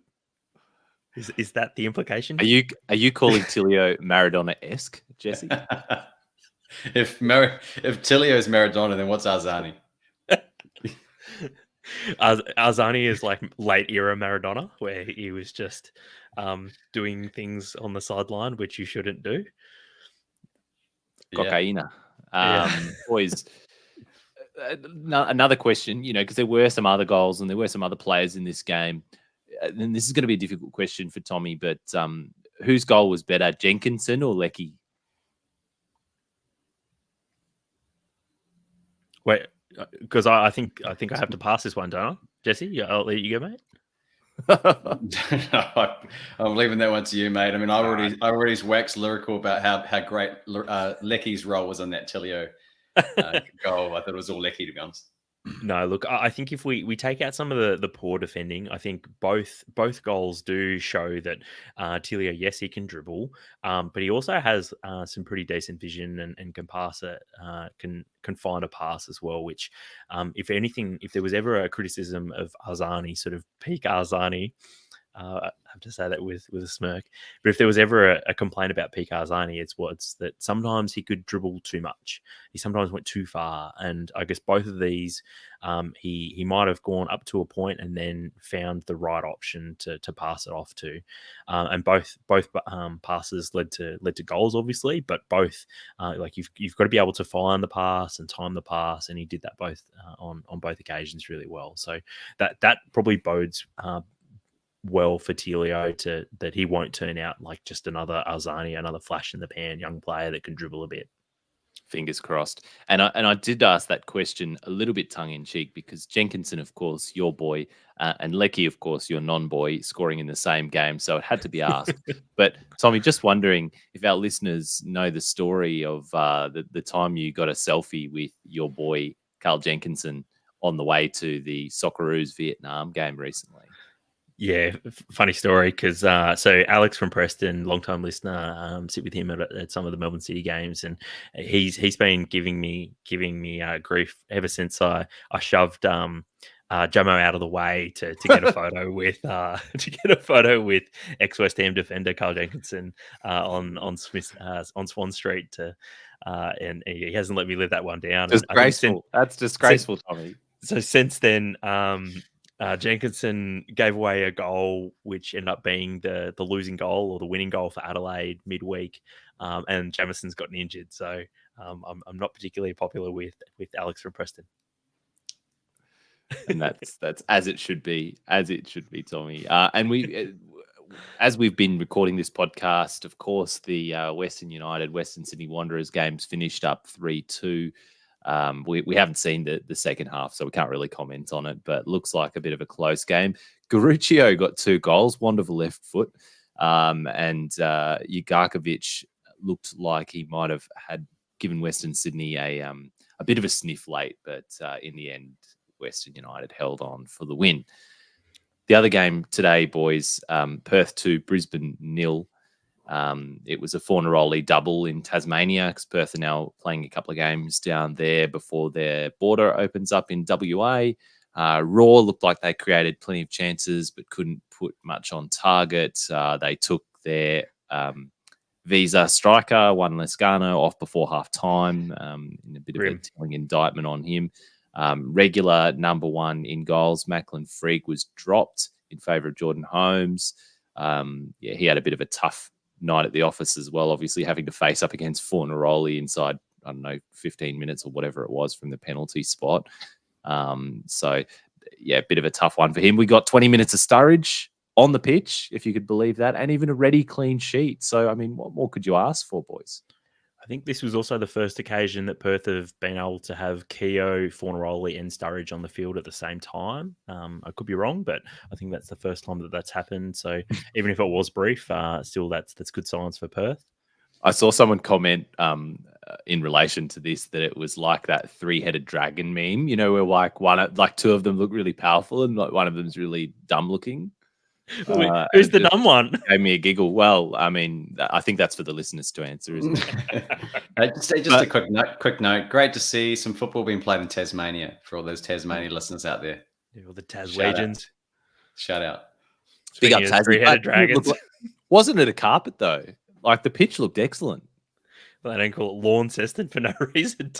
Is that the implication? Are you calling Telio Maradona-esque, Jesse? If Telio's Maradona, then what's Arzani? Arzani is like late era Maradona, where he was just doing things on the sideline which you shouldn't do. Cocaina. Boys, another question, because there were some other goals and there were some other players in this game. And this is going to be a difficult question for Tommy, but whose goal was better, Jenkinson or Lecky? Wait, because I think I have to pass this one, don't I? Jesse, I'll let you go, mate. I'm leaving that one to you, mate. I mean, I already waxed lyrical about how great Lecky's role was on that Telio goal. I thought it was all Lecky, to be honest. No, look, I think if we take out some of the poor defending, I think both goals do show that Telio, yes, he can dribble, but he also has some pretty decent vision and can pass can find a pass as well. Which, if anything, if there was ever a criticism of Arzani, sort of peak Arzani, I have to say that with a smirk. But if there was ever a complaint about peak Arzani, it's that sometimes he could dribble too much. He sometimes went too far. And I guess both of these, he might have gone up to a point and then found the right option to pass it off to. And both passes led to goals, obviously. But both, like you've got to be able to find the pass and time the pass, and he did that both on both occasions really well. So that probably bodes well for Telio that he won't turn out like just another Arzani, another flash in the pan young player that can dribble a bit. Fingers crossed. And I did ask that question a little bit tongue in cheek, because Jenkinson, of course, your boy, and Lecky, of course, your non-boy, scoring in the same game, so it had to be asked. But Tommy, just wondering if our listeners know the story of the time you got a selfie with your boy Carl Jenkinson on the way to the Socceroos Vietnam game recently. Yeah, funny story because so Alex from Preston, long-time listener, sit with him at some of the Melbourne City games, and he's been giving me grief ever since I shoved Jamo out of the way to get a photo with ex West Ham defender Carl Jenkinson on Smith on Swan Street and he hasn't let me live that one down. Disgraceful. That's disgraceful, Tommie. So since then, Jenkinson gave away a goal, which ended up being the losing goal or the winning goal for Adelaide midweek, and Jamison's gotten injured. So I'm not particularly popular with Alex from Preston. And that's as it should be, Tommie. And as we've been recording this podcast, of course, the Western United, Western Sydney Wanderers games finished up 3-2. We haven't seen the second half, so we can't really comment on it, but looks like a bit of a close game. Garuccio got 2 goals, one to the left foot, and Ugarkovic looked like he might have had given Western Sydney a bit of a sniff late, but in the end, Western United held on for the win. The other game today, boys, Perth 2, Brisbane 0. It was a Fornaroli double in Tasmania because Perth are now playing a couple of games down there before their border opens up in WA. Raw looked like they created plenty of chances but couldn't put much on target. They took their visa striker, Juan Lescano, off before half-time in a bit of a telling indictment on him. Regular number 1 in goals, Macklin Freak, was dropped in favour of Jordan Holmes. He had a bit of a tough night at the office as well, obviously having to face up against Fornaroli inside, 15 minutes or whatever it was from the penalty spot. A bit of a tough one for him. We got 20 minutes of Sturridge on the pitch, if you could believe that, and even a ready clean sheet. So, what more could you ask for, boys? I think this was also the first occasion that Perth have been able to have Keogh, Fornaroli and Sturridge on the field at the same time. I could be wrong, but I think that's the first time that that's happened. So even if it was brief, still that's good signs for Perth. I saw someone comment in relation to this that it was like that 3-headed dragon meme, where two of them look really powerful and one of them's really dumb looking. Who's the dumb one? Gave me a giggle. Well, I think that's for the listeners to answer, isn't it? Just a quick note. Great to see some football being played in Tasmania for all those Tasmanian listeners out there. Yeah, all the Tas legends. Shout out. Big up Tasmania. 3-headed dragons. Wasn't it a carpet though? Like the pitch looked excellent. Well, they don't call it Launceston for no reason.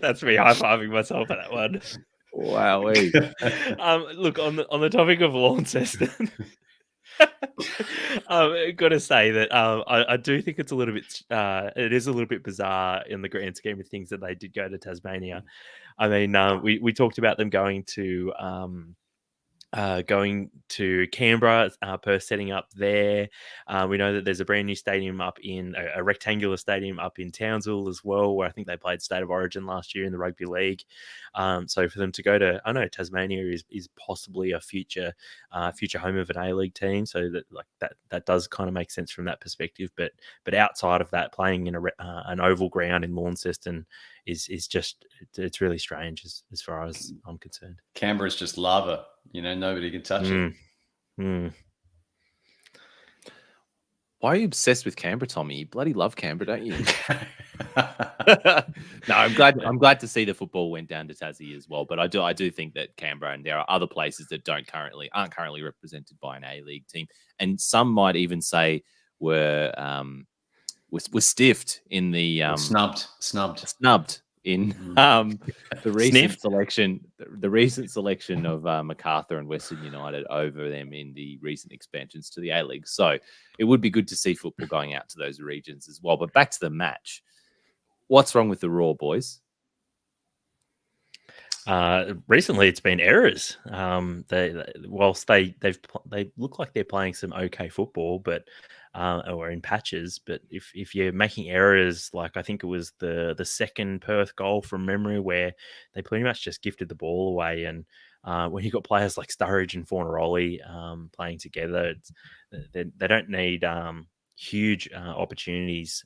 That's me high-fiving myself at that one. Wow. Look, on the topic of Launceston, I've got to say that I do think it's it is a little bit bizarre in the grand scheme of things that they did go to Tasmania. We talked about them going to Canberra, Perth setting up there. We know that there's a brand new stadium up in a rectangular stadium up in Townsville as well, where I think they played State of Origin last year in the rugby league. So for them to go to, I know Tasmania is possibly a future home of an A-League team. So that does kind of make sense from that perspective. But outside of that, playing in an oval ground in Launceston is just it's really strange as far as I'm concerned. Canberra's just lava. Nobody can touch it. Why are you obsessed with Canberra, Tommie? You bloody love Canberra, don't you? No, I'm glad to see the football went down to Tassie as well. But I do think that Canberra, and there are other places that aren't currently represented by an A-League team, and some might even say were stiffed in the snubbed in the recent selection of MacArthur and Western United over them in the recent expansions to the A-League. So it would be good to see football going out to those regions as well. But back to the match. What's wrong with the Raw, boys? Recently, it's been errors. Whilst they look like they're playing some okay football, but or in patches. But if you're making errors, like I think it was the second Perth goal from memory, where they pretty much just gifted the ball away, and when you've got players like Sturridge and Fornaroli playing together, they don't need huge opportunities.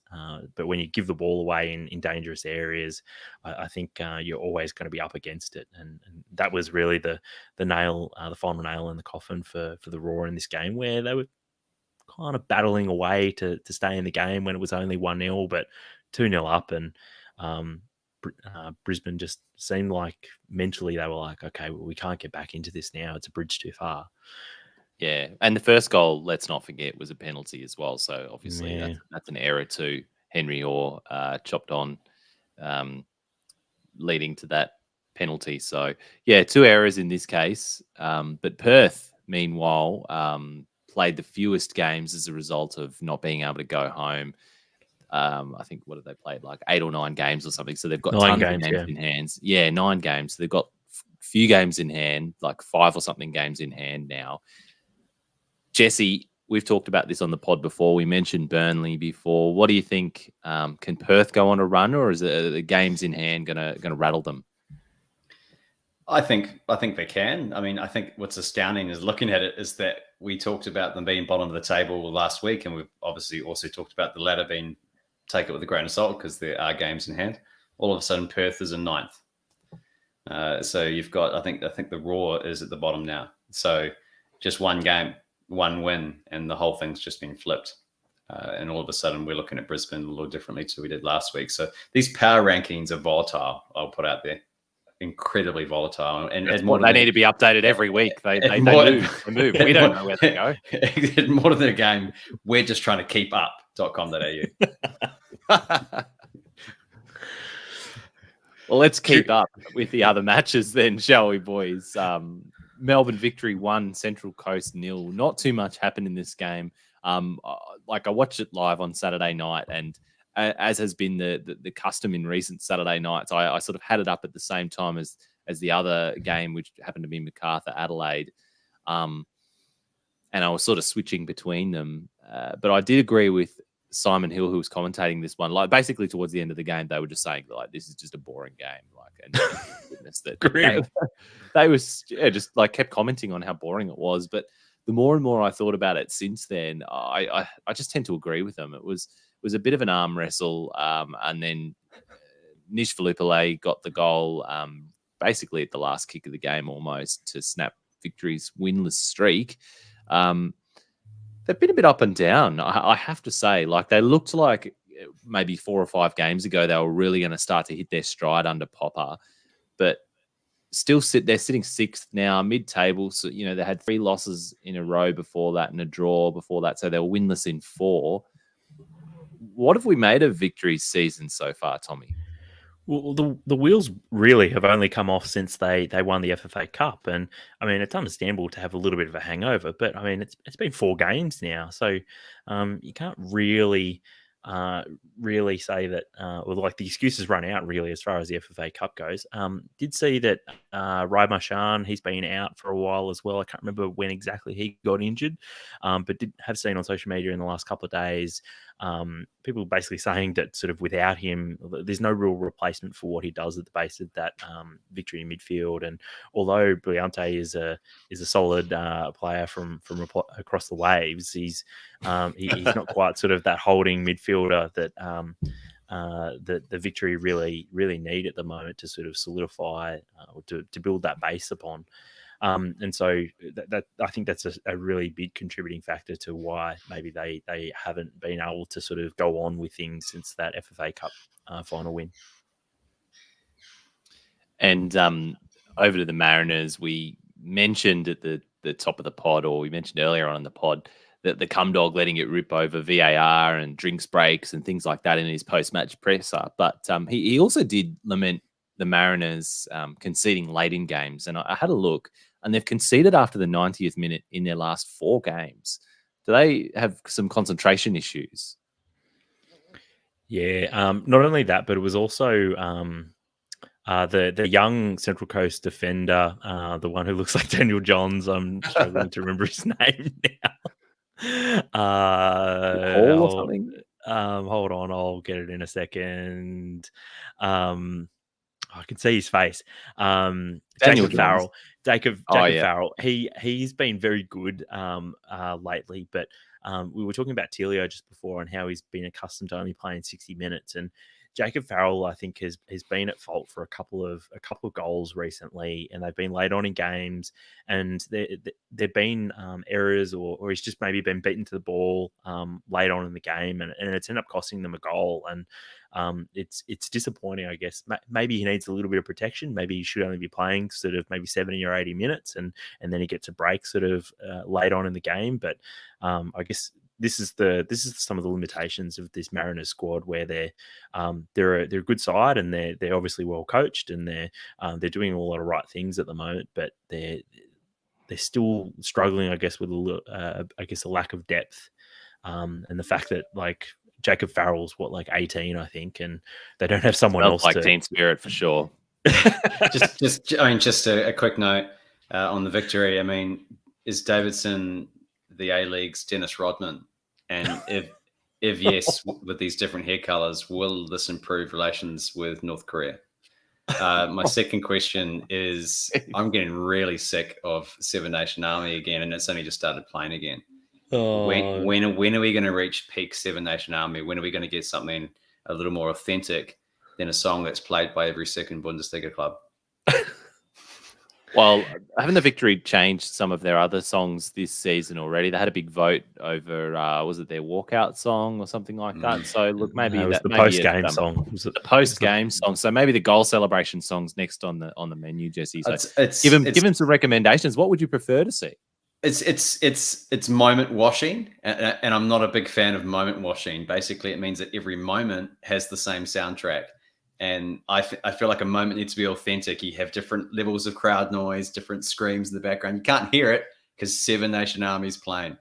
But when you give the ball away in dangerous areas, I think you're always going to be up against it. And that was really the nail, the final nail in the coffin for the Roar in this game, where they were kind of battling away to stay in the game when it was only 1-0, but 2-0 up. And Brisbane just seemed like mentally they were like, okay, well, we can't get back into this now. It's a bridge too far. Yeah, and the first goal, let's not forget, was a penalty as well. So obviously that's an error too. Henry Orr chopped on, leading to that penalty. So yeah, 2 errors in this case. But Perth, meanwhile, played the fewest games as a result of not being able to go home. I think, what have they played? Like 8 or 9 games or something. So they've got 9 tons games, of games in hands. Yeah, 9 games. So they've got few games in hand, like 5 or something games in hand now. Jesse, we've talked about this on the pod before. We mentioned Burnley before. What do you think? Can Perth go on a run, or is the games in hand gonna rattle them? I think they can. I mean, I think what's astounding is looking at it is that we talked about them being bottom of the table last week, and we've obviously also talked about the ladder being take it with a grain of salt because there are games in hand. All of a sudden, Perth is in 9th. So you've got, I think the Roar is at the bottom now. So just one game, one win, and the whole thing's just been flipped. And all of a sudden, we're looking at Brisbane a little differently to we did last week. So these power rankings are volatile. I'll put out there, incredibly volatile, and they need to be updated every week. They move. We don't know where they go. More than a game, we're just trying to keep up.com.au. Well, let's keep up with the other matches then, shall we, boys? Melbourne victory 1, Central Coast 0. Not too much happened in this game. Like I watched it live on Saturday night, and as has been the custom in recent Saturday nights, I sort of had it up at the same time as the other game, which happened to be Macarthur Adelaide, and I was sort of switching between them. But I did agree with Simon Hill, who was commentating this one. Like basically towards the end of the game, they were just saying like this is just a boring game. Like, and goodness, that they was just like kept commenting on how boring it was. But the more and more I thought about it since then, I just tend to agree with them. It was a bit of an arm wrestle, and then Nish Filipale got the goal basically at the last kick of the game almost to snap Victory's winless streak. They've been a bit up and down, I have to say. Like they looked like maybe 4 or 5 games ago they were really going to start to hit their stride under Popper, but still they're sitting 6th now, mid-table. So they had 3 losses in a row before that and a draw before that, so they were winless in 4. What have we made of Victory's season so far, Tommy? Well, the wheels really have only come off since they won the FFA Cup, and I mean it's understandable to have a little bit of a hangover, but I mean it's been 4 games now, so you can't really say that. Well, like the excuses run out really as far as the FFA Cup goes. Did see that Rai Marchand, he's been out for a while as well. I can't remember when exactly he got injured, but did have seen on social media in the last couple of days. People basically saying that sort of without him, there's no real replacement for what he does at the base of that Victory midfield. And although Briante is a solid player from across the waves, he's not quite sort of that holding midfielder that the Victory really need at the moment to sort of solidify or to build that base upon. And so that I think that's a really big contributing factor to why maybe they haven't been able to sort of go on with things since that FFA Cup final win. And over to the Mariners, we mentioned at the top of the pod, or we mentioned earlier on in the pod, that the cum dog letting it rip over VAR and drinks breaks and things like that in his post-match presser. But he also did lament the Mariners conceding late in games. And I had a look, and they've conceded after the 90th minute in their last 4 games. Do they have some concentration issues? Yeah, not only that, but it was also the young Central Coast defender, the one who looks like Daniel Johns. I'm struggling to remember his name now. Paul or something? Hold on, I'll get it in a second. I can see his face. Jacob Farrell. Farrell. He's been very good lately, but we were talking about Tilio just before and how he's been accustomed to only playing 60 minutes. And Jacob Farrell, I think, has been at fault for a couple of goals recently, and they've been late on in games, and there've been errors, or he's just maybe been beaten to the ball late on in the game, and it's ended up costing them a goal. And it's disappointing, I guess. Maybe he needs a little bit of protection. Maybe he should only be playing sort of maybe 70 or 80 minutes, and then he gets a break sort of late on in the game. But I guess this is some of the limitations of this Mariners squad, where they're a good side, and they're obviously well coached, and they're doing a lot of right things at the moment, but they're still struggling, I guess, with a lack of depth, and the fact that like Jacob Farrell's 18, I think, and they don't have someone else like team spirit for sure. just a quick note on the victory. I mean, is Davidson the A-League's Dennis Rodman? And if yes, with these different hair colors, will this improve relations with North Korea? My second question is, I'm getting really sick of Seven Nation Army again, and it's only just started playing again. When are we going to reach peak Seven Nation Army? When are we going to get something a little more authentic than a song that's played by every second Bundesliga club? Well, haven't the Victory changed some of their other songs this season already? They had a big vote over, was it their walkout song or something like that? So look, maybe it was that the maybe post-game song. The post-game song. So maybe the goal celebration song's next on the menu, Jesse. So give him some recommendations. What would you prefer to see? It's moment washing, and I'm not a big fan of moment washing. Basically, it means that every moment has the same soundtrack. And I feel like a moment needs to be authentic. You have different levels of crowd noise, different screams in the background. You can't hear it because Seven Nation Army's playing.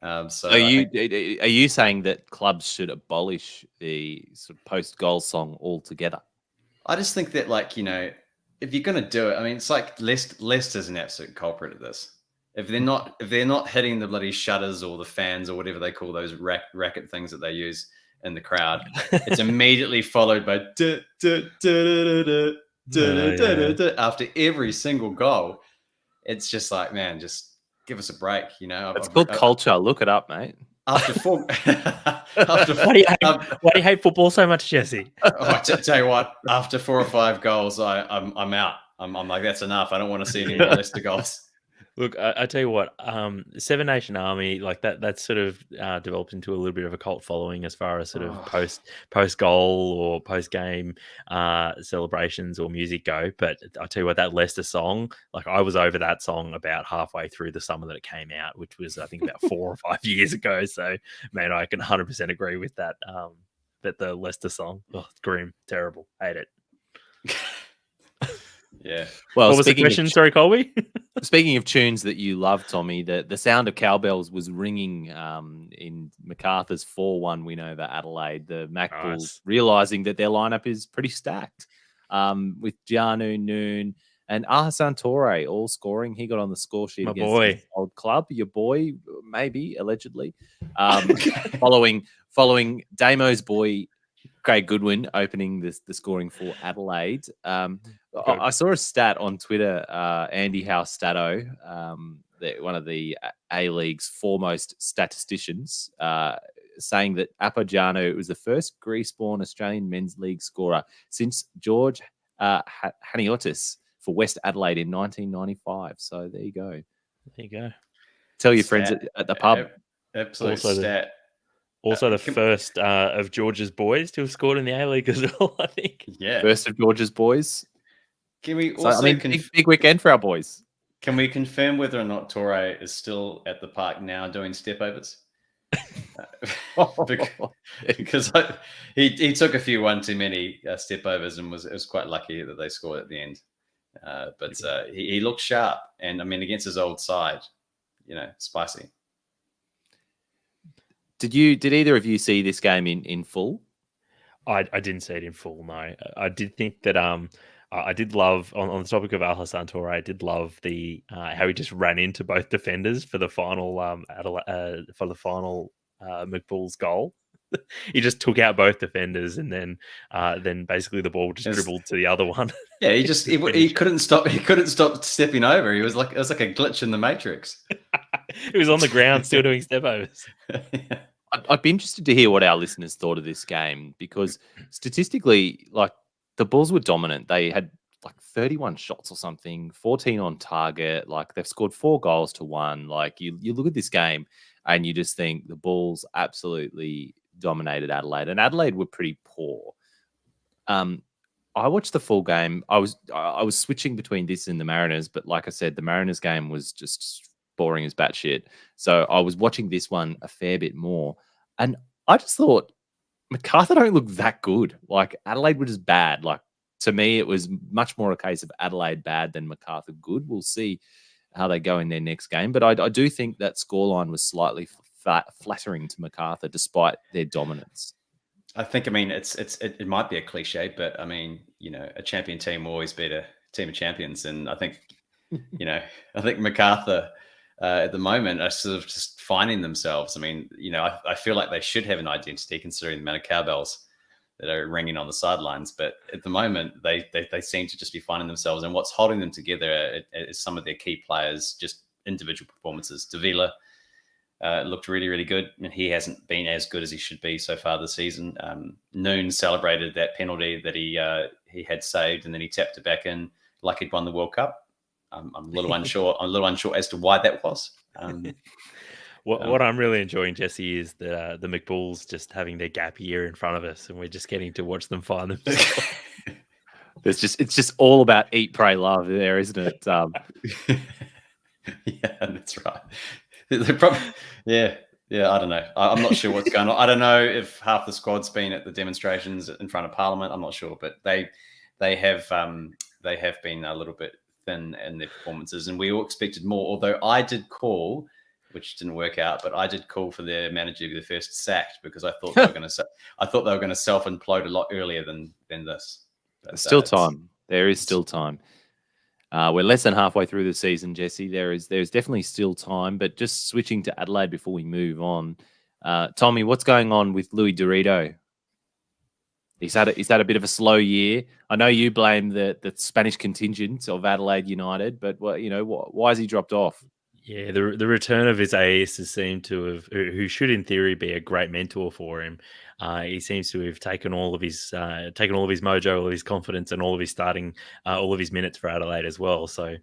So are you saying that clubs should abolish the sort of post-goal song altogether? I just think that, if you're going to do it, I mean, it's like Leicester's an absolute culprit of this. If they're not hitting the bloody shutters or the fans or whatever they call those racket things that they use in the crowd, it's immediately followed by after every single goal. It's just like, man, just give us a break, It's called culture. Look it up, mate. Why do you hate football so much, Jesse? I tell you what, after 4 or 5 goals, I'm out. I'm like, that's enough. I don't want to see any more Leicester goals. Look, I tell you what, Seven Nation Army, like that's sort of developed into a little bit of a cult following as far as sort of post goal or post game celebrations or music go. But I tell you what, that Leicester song, like I was over that song about halfway through the summer that it came out, which was I think about 4 or 5 years ago. So man, I can 100% agree with that. But the Leicester song, it's grim, terrible, hate it. Yeah. Well, what was the question? Sorry, Colby. Speaking of tunes that you love, Tommy, the sound of cowbells was ringing in MacArthur's 4-1 win over Adelaide. The Mac Bulls realizing that their lineup is pretty stacked with Gianu, Noon, and Ahasan Toure all scoring. He got on the score sheet against his old club. Your boy, maybe, allegedly. Following Damo's boy, Craig Goodwin, opening the scoring for Adelaide. I saw a stat on Twitter, Andy House Stato, one of the A-League's foremost statisticians, saying that Apojano was the first Greece-born Australian men's league scorer since George Haniotis for West Adelaide in 1995. So there you go. There you go. Tell your friends at the pub. Absolute stat. Also, the first of George's boys to have scored in the A-League as well, I think. Yeah. First of George's boys. Can we also big weekend for our boys. Can we confirm whether or not Toure is still at the park now doing stepovers? Because he took a few one too many stepovers and was quite lucky that they scored at the end. But he looked sharp, and I mean against his old side, spicy. Did either of you see this game in full? I didn't see it in full. No, I did think that I did love on the topic of Ahasan Toure. I did love the how he just ran into both defenders for the final McBull's goal. He just took out both defenders, and then basically the ball just dribbled to the other one. Yeah, he couldn't stop. He couldn't stop stepping over. It was like a glitch in the Matrix. He was on the ground still doing step overs. I'd be interested to hear what our listeners thought of this game because statistically, like the Bulls were dominant. They had like 31 shots or something, 14 on target. Like they've scored 4 goals to 1. Like you look at this game and you just think the Bulls absolutely dominated Adelaide, and Adelaide were pretty poor. I watched the full game. I was switching between this and the Mariners, but like I said, the Mariners game was just boring as batshit. So I was watching this one a fair bit more, and I just thought MacArthur don't look that good. Like Adelaide were just bad. Like to me, it was much more a case of Adelaide bad than MacArthur good. We'll see how they go in their next game, but I do think that scoreline was slightly flattering to MacArthur despite their dominance. I think, I mean, it might be a cliche, but I mean, you know, a champion team will always beat a team of champions. And I think, you know, I think MacArthur at the moment are sort of just finding themselves. I mean, you know, I feel like they should have an identity considering the amount of cowbells that are ringing on the sidelines. But at the moment, they seem to just be finding themselves. And what's holding them together is some of their key players, just individual performances. Davila looked really, really good, and he hasn't been as good as he should be so far this season. Noon celebrated that penalty that he had saved, and then he tapped it back in like he'd won the World Cup. I'm a little unsure. I'm a little unsure as to why that was. What I'm really enjoying, Jesse, is the McBulls just having their gap year in front of us, and we're just getting to watch them find themselves. It's just all about eat, pray, love there, isn't it? Yeah, that's right. They're probably, yeah. I don't know. I'm not sure what's going on. I don't know if half the squad's been at the demonstrations in front of Parliament. I'm not sure, but they have been a little bit thin in their performances, and we all expected more. Although I did call, which didn't work out, but I did call for their manager to be the first sacked because I thought they were going to self implode a lot earlier than this. But, still time. There is still time. We're less than halfway through the season, Jesse. There's definitely still time, but just switching to Adelaide before we move on. Tommie, what's going on with Louis Dorito? He's had a bit of a slow year. I know you blame the Spanish contingent of Adelaide United, but why has he dropped off? Yeah, the return of his AS has seemed to have, who should in theory be a great mentor for him. He seems to have taken all of his mojo, all of his confidence, and all of his starting, all of his minutes for Adelaide as well. So,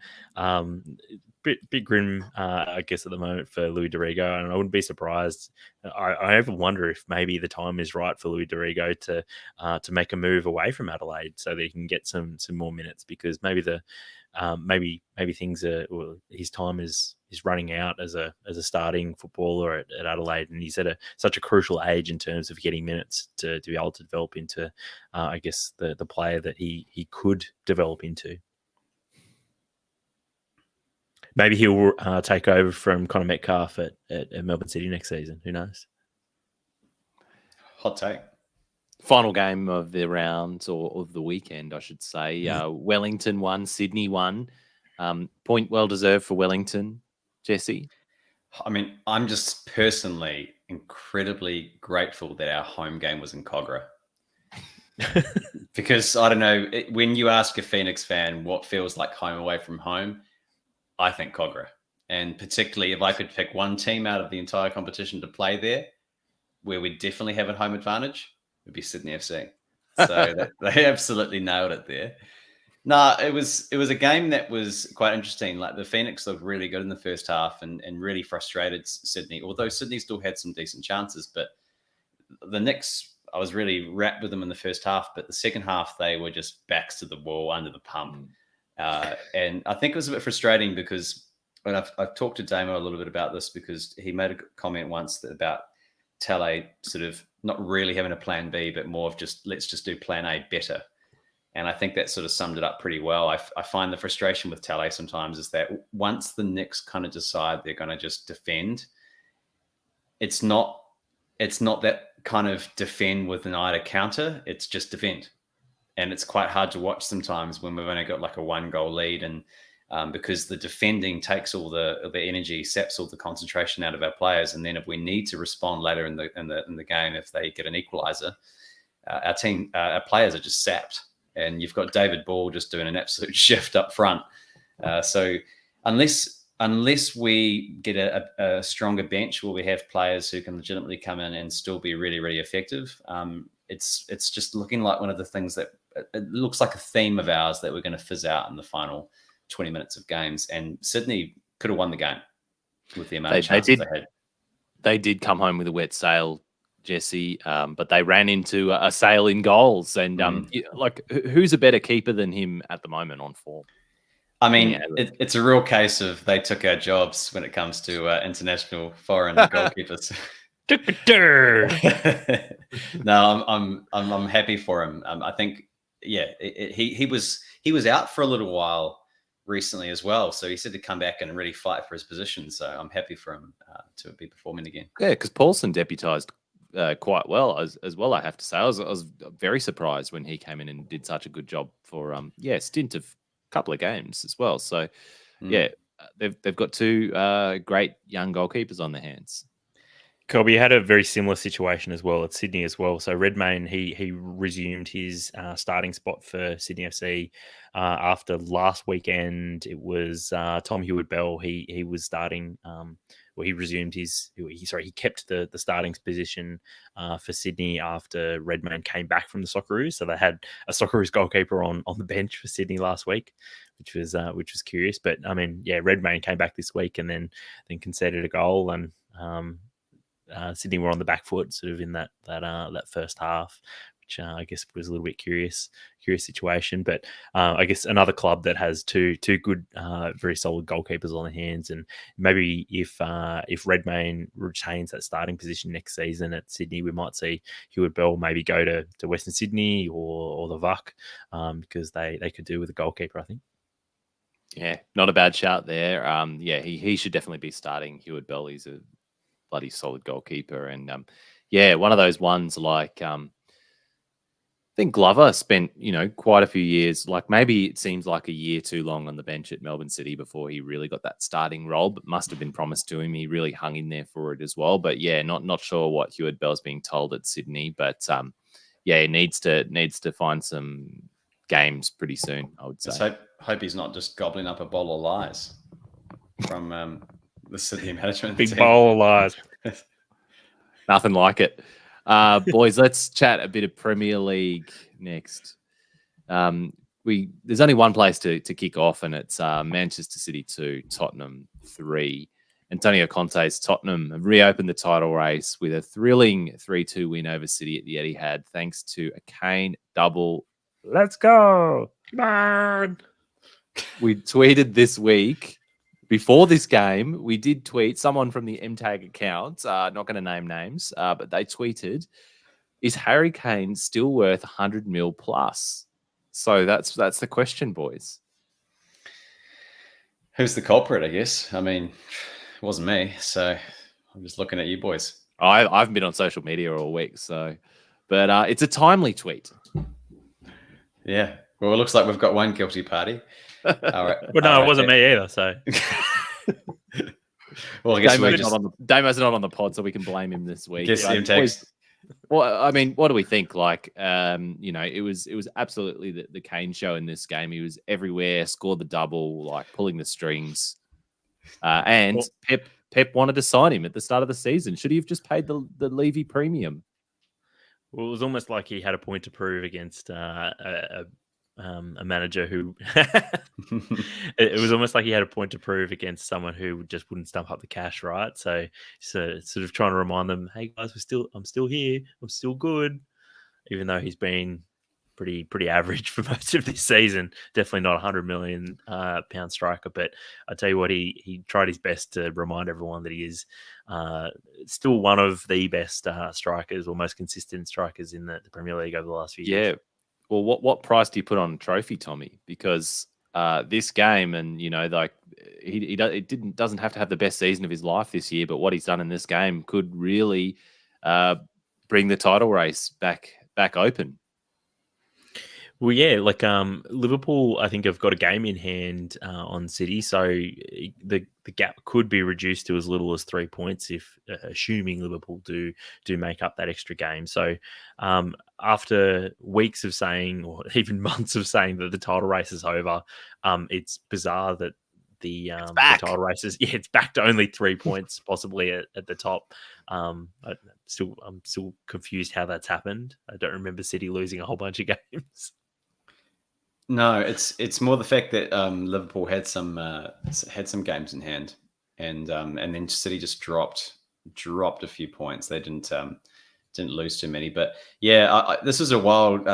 bit grim, I guess, at the moment for Louis Dorigo, and I wouldn't be surprised. I ever wonder if maybe the time is right for Louis Dorigo to make a move away from Adelaide so that he can get some more minutes, because maybe maybe things are, well, his time is running out as a starting footballer at Adelaide, and he's at such a crucial age in terms of getting minutes to be able to develop into, I guess, the player that he could develop into. Maybe he'll take over from Connor Metcalf at Melbourne City next season. Who knows? Hot take. Final game of the round, or of the weekend, I should say. Wellington won, Sydney won. Point well deserved for Wellington, Jesse. I mean, I'm just personally incredibly grateful that our home game was in Cogra. Because, I don't know, when you ask a Phoenix fan what feels like home away from home, I think Cogra. And particularly if I could pick one team out of the entire competition to play there, where we definitely have a home advantage, it would be Sydney FC. So they absolutely nailed it there. No, it was a game that was quite interesting. Like the Phoenix looked really good in the first half and really frustrated Sydney, although Sydney still had some decent chances. But the Knicks, I was really wrapped with them in the first half, but the second half, they were just backs to the wall, under the pump. And I think it was a bit frustrating because, and I've talked to Damo a little bit about this, because he made a comment once about Tele sort of not really having a plan B, but more of just, let's just do plan A better. And I think that sort of summed it up pretty well. I find the frustration with Tele sometimes is that once the Knicks kind of decide they're going to just defend, it's not that kind of defend with an eye to counter. It's just defend. And it's quite hard to watch sometimes when we've only got like a 1-goal lead, and because the defending takes all the energy, saps all the concentration out of our players. And then if we need to respond later in the game, if they get an equalizer, our players are just sapped. And you've got David Ball just doing an absolute shift up front. So unless unless we get a stronger bench where we have players who can legitimately come in and still be really, really effective, it's just looking like one of the things that it looks like a theme of ours that we're going to fizz out in the final 20 minutes of games. And Sydney could have won the game with the amount of chances they had. They did come home with a wet sail, Jesse, but they ran into a sail in goals. And like, who's a better keeper than him at the moment on form? I mean, it's a real case of they took our jobs when it comes to international foreign goalkeepers. No, I'm happy for him. I think, he was out for a little while recently as well, so he said to come back and really fight for his position. So I'm happy for him to be performing again. Yeah, because Paulson deputised quite well as well. I have to say, I was very surprised when he came in and did such a good job for stint of couple of games as well. So they've got two great young goalkeepers on their hands. Colby had a very similar situation as well at Sydney as well. So Redmayne, he resumed his starting spot for Sydney FC after last weekend. It was Tom Hewitt-Bell. He was starting. He resumed he kept the starting position for Sydney after Redmayne came back from the Socceroos. So they had a Socceroos goalkeeper on the bench for Sydney last week, which was curious. But I mean, Redmayne came back this week and then conceded a goal, and Sydney were on the back foot sort of in that first half, which I guess was a little bit curious situation. But I guess another club that has two good, very solid goalkeepers on their hands, and maybe if Redmayne retains that starting position next season at Sydney, we might see Hewitt-Bell maybe go to Western Sydney or the VUC, because they could do with a goalkeeper, I think. Yeah, not a bad shout there. He should definitely be starting. Hewitt-Bell, he's a bloody solid goalkeeper, and one of those ones like I think Glover spent quite a few years, like maybe it seems like a year too long on the bench at Melbourne City before he really got that starting role, but must have been promised to him. He really hung in there for it as well. But not sure what Hewitt-Bell's being told at Sydney, but he needs to find some games pretty soon, I would say. Just hope he's not just gobbling up a bowl of lies from the Sydney management Big team. bowl of lies. Nothing like it. Boys, let's chat a bit of Premier League next. There's only one place to kick off, and it's Manchester City 2, Tottenham 3. Antonio Conte's Tottenham have reopened the title race with a thrilling 3-2 win over City at the Etihad, thanks to a Kane double. Let's go! Come on! We tweeted this week. Before this game, we did tweet someone from the MTAG account, not going to name names, but they tweeted, is Harry Kane still worth 100 mil plus? So that's the question, boys. Who's the culprit, I guess? I mean, it wasn't me, so I'm just looking at you boys. I haven't been on social media all week, but it's a timely tweet. Yeah. Well, it looks like we've got one guilty party. All right. Well, no, it wasn't me either. So, well, I guess Damo's not on the pod, so we can blame him this week. Guess him text. Well, I mean, what do we think? Like, it was absolutely the Kane show in this game. He was everywhere, scored the double, like pulling the strings. Pep wanted to sign him at the start of the season. Should he have just paid the Levy premium? Well, it was almost like he had a point to prove against a manager who it was almost like he had a point to prove against someone who just wouldn't stump up the cash, right? So sort of trying to remind them, hey guys, I'm still here, I'm still good, even though he's been pretty average for most of this season. Definitely not 100 million pound striker, but I tell you what, he tried his best to remind everyone that he is still one of the best strikers or most consistent strikers in the Premier League over the last few years. Yeah. Well, what price do you put on a trophy, Tommy? Because this game, and he doesn't have to have the best season of his life this year, but what he's done in this game could really bring the title race back open. Well, yeah, like Liverpool, I think have got a game in hand on City, so the gap could be reduced to as little as 3 points if, assuming Liverpool do make up that extra game. So after weeks of saying, or even months of saying that the title race is over, it's bizarre that the back. title races. Yeah, it's back to only 3 points, possibly at the top. I'm still confused how that's happened. I don't remember City losing a whole bunch of games. No, it's more the fact that Liverpool had some games in hand, and then City just dropped a few points. They didn't lose too many, but yeah, this was a wild.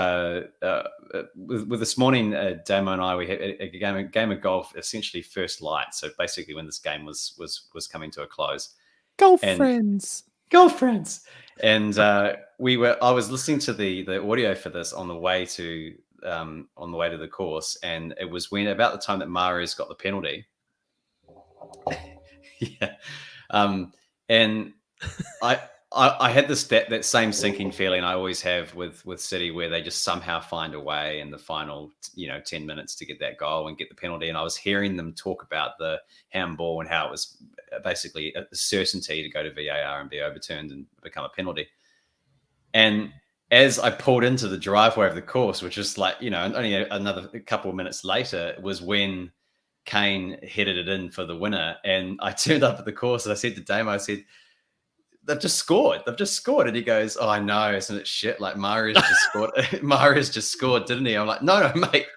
With this morning, Damo and I, we had a game of golf, essentially first light. So basically, when this game was coming to a close, Girlfriends. And I was listening to the audio for this on the way to the course, and it was about the time that Mahrez got the penalty. Yeah, and I had that same sinking feeling I always have with City, where they just somehow find a way in the final 10 minutes to get that goal and get the penalty. And I was hearing them talk about the handball and how it was basically a certainty to go to VAR and be overturned and become a penalty. And as I pulled into the driveway of the course, which is like, only another couple of minutes later, was when Kane headed it in for the winner. And I turned up at the course and I said to Damo, I said, they've just scored. And he goes, oh, I know, isn't it shit? Like Mahrez just scored. Mahrez just scored, didn't he? I'm like, no, mate.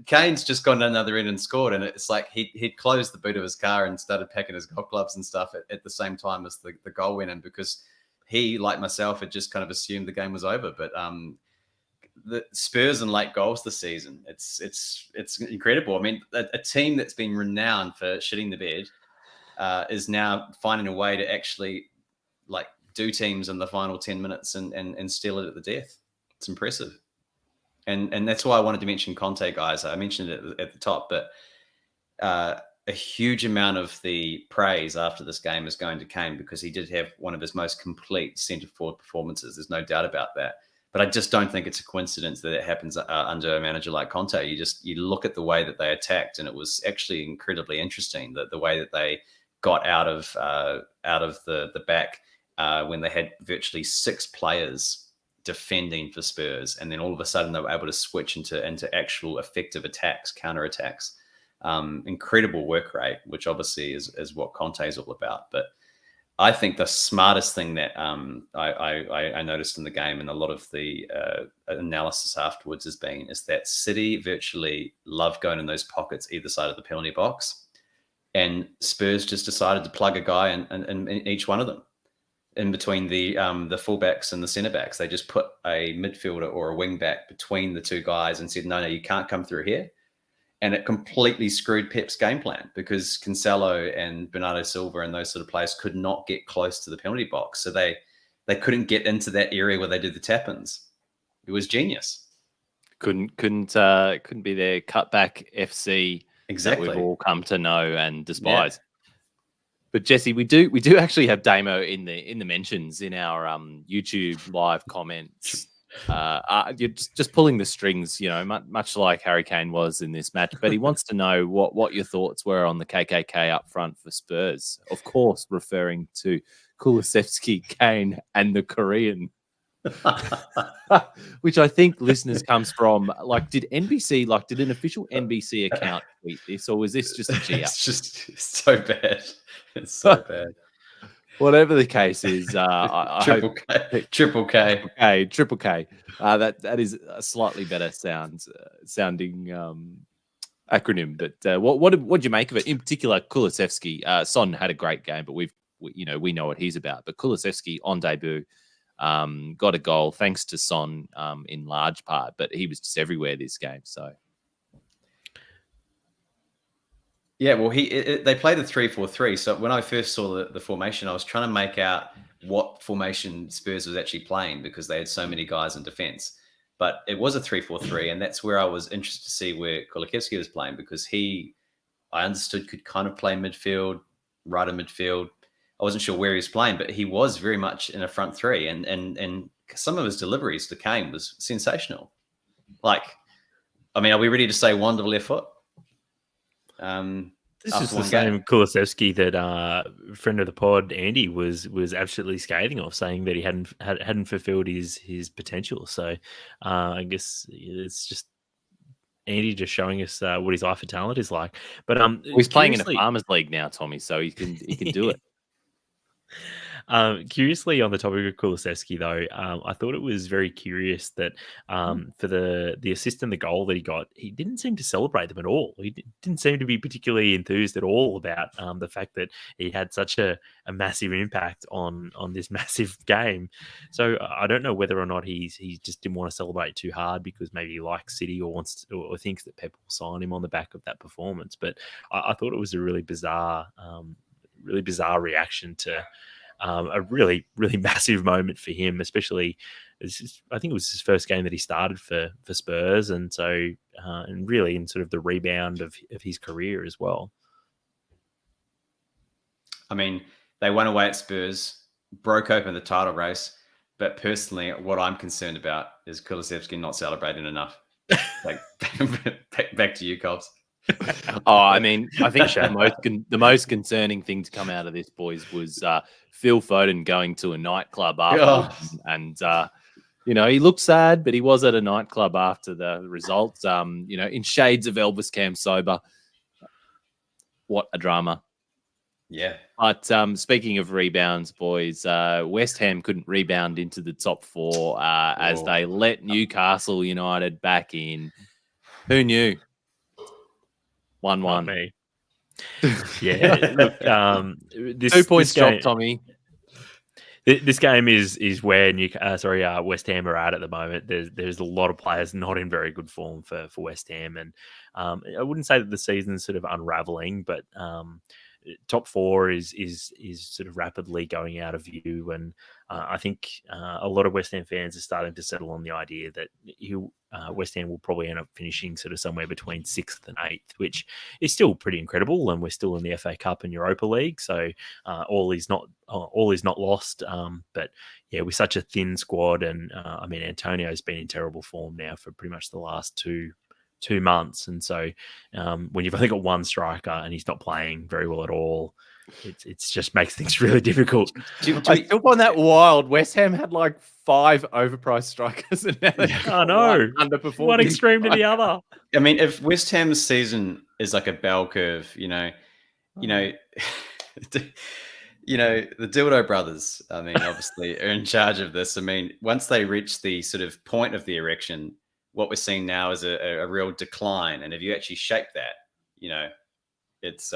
Kane's just gone to another end and scored. And it's like he'd closed the boot of his car and started packing his golf gloves and stuff at the same time as the goal went in, because he, like myself, had just kind of assumed the game was over. But the Spurs and late goals this season, it's incredible. I mean, a team that's been renowned for shitting the bed is now finding a way to actually like do teams in the final 10 minutes and steal it at the death. It's impressive. And that's why I wanted to mention Conte, guys. I mentioned it at the top, but a huge amount of the praise after this game is going to Kane, because he did have one of his most complete centre-forward performances. There's no doubt about that. But I just don't think it's a coincidence that it happens under a manager like Conte. You look at the way that they attacked, and it was actually incredibly interesting, the way that they got out of the back when they had virtually 6 players defending for Spurs, and then all of a sudden they were able to switch into actual effective attacks, counter attacks. Incredible work rate, which obviously is what Conte is all about. But I think the smartest thing that I noticed in the game, and a lot of the analysis afterwards is that City virtually love going in those pockets either side of the penalty box, and Spurs just decided to plug a guy in each one of them. In between the fullbacks and the centre backs, they just put a midfielder or a wing back between the two guys and said, no, you can't come through here. And it completely screwed Pep's game plan, because Cancelo and Bernardo Silva and those sort of players could not get close to the penalty box. So they couldn't get into that area where they did the tap-ins. It was genius. Couldn't be their cutback FC exactly that we've all come to know and despise. Yeah. But Jesse, we do actually have Damo in the mentions in our YouTube live comments. You're just pulling the strings, much like Harry Kane was in this match. But he wants to know what your thoughts were on the KKK up front for Spurs. Of course, referring to Kulusevski, Kane, and the Korean. Which I think listeners comes from, did an official NBC account tweet this, or was this just a G up? It's so bad. It's so bad. Whatever the case is, Triple K. That is a slightly better sounding acronym. But what did you make of it? In particular, Kulusevski. Son had a great game, but we know what he's about. But Kulusevski on debut got a goal thanks to Son in large part, but he was just everywhere this game. So. Yeah, well, they played a 3-4-3. So when I first saw the formation, I was trying to make out what formation Spurs was actually playing, because they had so many guys in defense. But it was a 3-4-3, and that's where I was interested to see where Kulusevski was playing, because I understood, could kind of play midfield, right in midfield. I wasn't sure where he was playing, but he was very much in a front three, and some of his deliveries to Kane was sensational. Are we ready to say wand of left foot? This is the same Kulusevski that friend of the pod Andy was absolutely scathing off, saying that he hadn't fulfilled his potential. So I guess it's just Andy just showing us what his eye for talent is like. But He's playing in a curiously- farmers league now, Tommy, so he can do it. Curiously, on the topic of Kulusevski, though, I thought it was very curious that for the assist and the goal that he got, he didn't seem to celebrate them at all. He didn't seem to be particularly enthused at all about the fact that he had such a massive impact on this massive game. So I don't know whether or not he just didn't want to celebrate too hard because maybe he likes City or thinks that Pep will sign him on the back of that performance. But I thought it was a really bizarre reaction to a really, really massive moment for him, especially I think it was his first game that he started for Spurs. And so, and really in sort of the rebound of his career as well. I mean, they won away at Spurs, broke open the title race. But personally, what I'm concerned about is Kulusevski not celebrating enough. Back to you, Colbs. I mean, I think the most concerning thing to come out of this, boys, was Phil Foden going to a nightclub afterwards, and he looked sad, but he was at a nightclub after the results. In shades of Elvis Cam sober. What a drama! Yeah. But speaking of rebounds, boys, West Ham couldn't rebound into the top four as they let Newcastle United back in. Who knew? 1-1. Not me. Yeah, look, 2 points dropped, Tommy. This game is where West Ham are at the moment. There's a lot of players not in very good form for West Ham, and I wouldn't say that the season's sort of unraveling, but top four is sort of rapidly going out of view, and I think a lot of West Ham fans are starting to settle on the idea that West Ham will probably end up finishing sort of somewhere between 6th and 8th, which is still pretty incredible, and we're still in the FA Cup and Europa League, so all is not lost. But yeah, with such a thin squad, and I mean, Antonio's been in terrible form now for pretty much the last two months, and so when you've only got one striker and he's not playing very well at all, it's just makes things really difficult. I still find that wild. West Ham had like 5 overpriced strikers, and now I know, underperforming. One extreme to the other. I mean, if West Ham's season is like a bell curve, the Dildo brothers, I mean, obviously are in charge of this. I mean, once they reach the sort of point of the erection, what we're seeing now is a real decline. And if you actually shape that, it's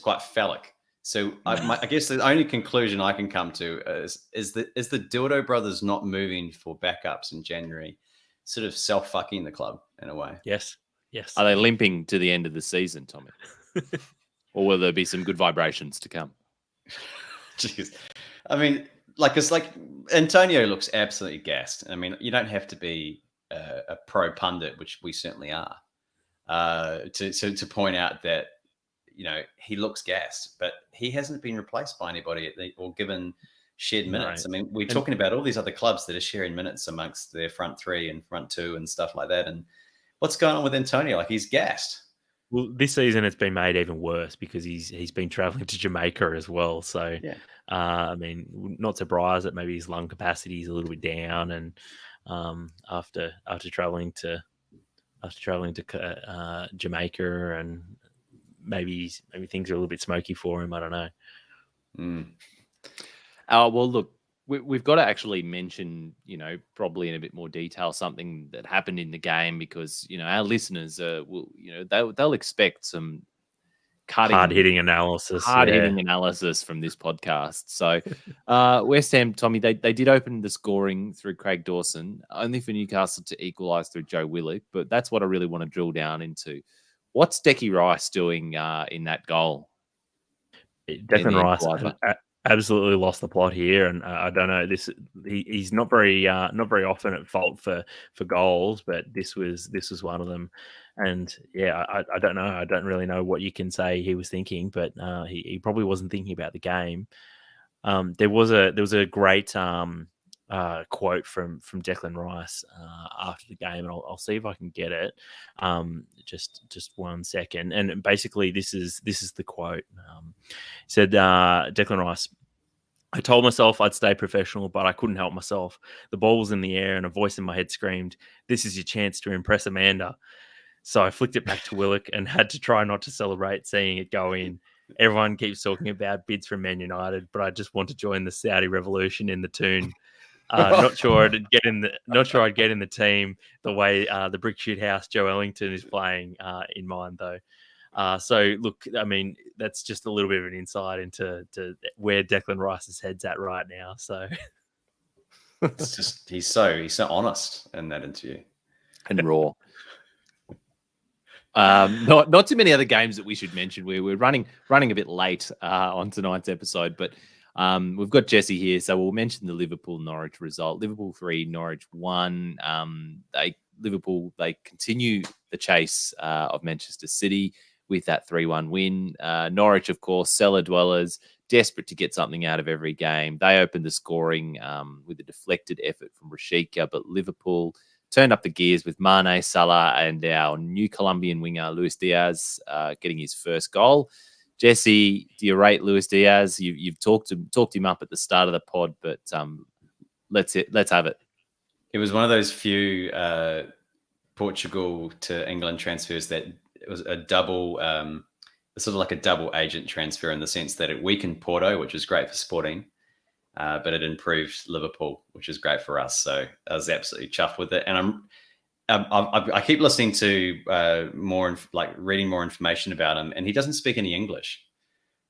quite phallic. So I guess the only conclusion I can come to is the Dildo brothers not moving for backups in January sort of self-fucking the club in a way. Yes. Are they limping to the end of the season, Tommy? Or will there be some good vibrations to come? Jeez. I mean, it's like Antonio looks absolutely gassed. I mean, you don't have to be a pro pundit, which we certainly are, to point out that he looks gassed, but he hasn't been replaced by anybody or given shared minutes. Right. I mean, we're talking about all these other clubs that are sharing minutes amongst their front three and front two and stuff like that. And what's going on with Antonio? Like, he's gassed. Well, this season it's been made even worse because he's been traveling to Jamaica as well. So, yeah. I mean, not surprised that maybe his lung capacity is a little bit down, and after traveling to Jamaica, and maybe things are a little bit smoky for him. I don't know. Well, look, we've got to actually mention, probably in a bit more detail, something that happened in the game, because our listeners they'll expect some hard-hitting analysis from this podcast. So West Ham, Tommy, they did open the scoring through Craig Dawson, only for Newcastle to equalise through Joe Willock. But that's what I really want to drill down into. What's Decky Rice doing in that goal? Declan Rice absolutely lost the plot here, and I don't know. He's not very often at fault for goals, but this was one of them. And yeah, I don't know. I don't really know what you can say he was thinking, but he probably wasn't thinking about the game. There was a great quote from Declan Rice after the game, and I'll see if I can get it. Just 1 second. And basically, this is the quote. Said Declan Rice, "I told myself I'd stay professional, but I couldn't help myself. The ball was in the air, and a voice in my head screamed, 'This is your chance to impress Amanda.'" So I flicked it back to Willock and had to try not to celebrate seeing it go in. Everyone keeps talking about bids from Man United, but I just want to join the Saudi revolution in the tune. Not sure I'd get in the team the way the brick shit house Joe Ellington is playing in mind though. So look, I mean, that's just a little bit of an insight into where Declan Rice's head's at right now. So it's just he's so honest in that interview and raw. Not too many other games that we should mention. We're running a bit late on tonight's episode, but we've got Jesse here, so we'll mention the Liverpool-Norwich result. Liverpool 3, Norwich 1. Liverpool continue the chase of Manchester City with that 3-1 win. Norwich, of course, cellar dwellers, desperate to get something out of every game. They opened the scoring with a deflected effort from Rashika, but Liverpool turned up the gears with Mane, Salah, and our new Colombian winger, Luis Diaz, getting his first goal. Jesse, do you rate Luis Diaz? You've talked him up at the start of the pod, but let's have it. It was one of those few Portugal to England transfers that it was a double, sort of like a double agent transfer in the sense that it weakened Porto, which was great for Sporting, but it improved Liverpool, which is great for us. So I was absolutely chuffed with it. And I keep listening to reading more information about him, and he doesn't speak any English.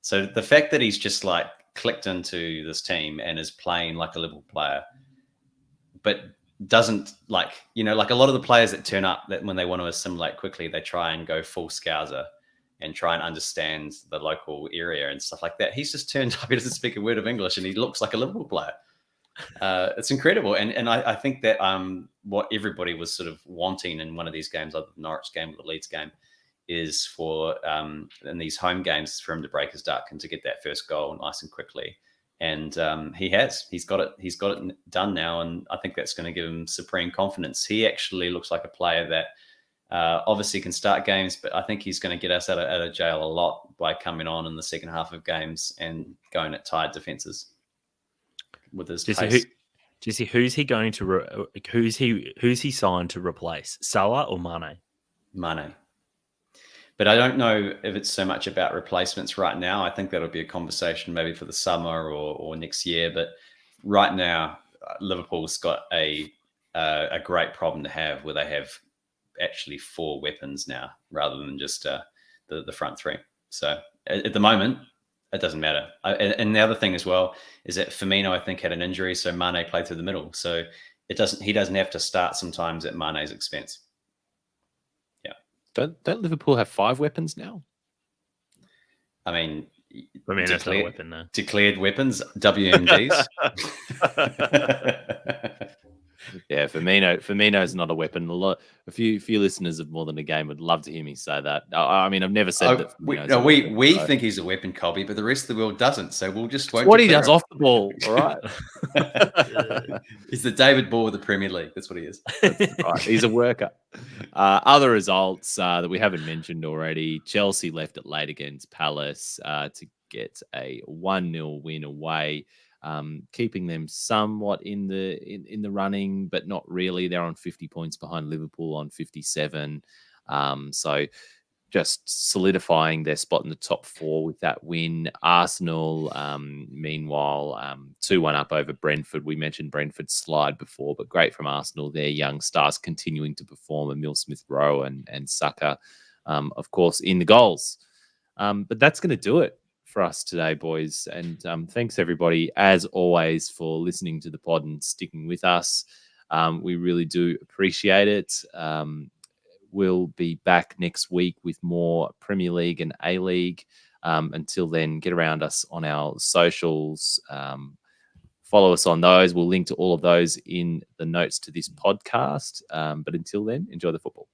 So the fact that he's just like clicked into this team and is playing like a Liverpool player, but doesn't like a lot of the players that turn up that when they want to assimilate quickly, they try and go full Scouser and try and understand the local area and stuff like that. He's just turned up. He doesn't speak a word of English and he looks like a Liverpool player. It's incredible. And I think that what everybody was sort of wanting in one of these games, like the Norwich game or the Leeds game, is for in these home games for him to break his duck and to get that first goal nice and quickly. And he's got it done now. And I think that's going to give him supreme confidence. He actually looks like a player that obviously can start games, but I think he's going to get us out of jail a lot by coming on in the second half of games and going at tired defenses with his pace. Jesse, who's he going to? Who's he signed to replace? Salah or Mane? Mane. But I don't know if it's so much about replacements right now. I think that'll be a conversation maybe for the summer or next year. But right now, Liverpool's got a great problem to have where they have actually 4 weapons now rather than just the front 3. So at the moment, it doesn't matter. And the other thing as well is that Firmino, I think, had an injury, so Mane played through the middle. So he doesn't have to start sometimes at Mane's expense. Don't Liverpool have 5 weapons now? I mean, that's not a weapon now. Declared weapons, WMDs. Yeah, Firmino's not a weapon. A few listeners of More Than a Game would love to hear me say that. I mean, I've never said that. We think he's a weapon, Colby, but the rest of the world doesn't. So we'll just won't. What he does off the ball, all right? He's the David Moore of the Premier League. That's what he is. Right. He's a worker. Other results that we haven't mentioned already: Chelsea left it late against Palace to get a 1-0 win away. Keeping them somewhat in the running, but not really. They're on 50 points behind Liverpool on 57. So just solidifying their spot in the top 4 with that win. Arsenal, meanwhile, 2-1 up over Brentford. We mentioned Brentford's slide before, but great from Arsenal. Their young stars continuing to perform. Emile Smith-Rowe and Saka, of course, in the goals. But that's going to do it for us today, boys. And thanks everybody, as always, for listening to the pod and sticking with us. We really do appreciate it. We'll be back next week with more Premier League and A-League. Until then, get around us on our socials. Follow us on those. We'll link to all of those in the notes to this podcast. But until then, enjoy the football.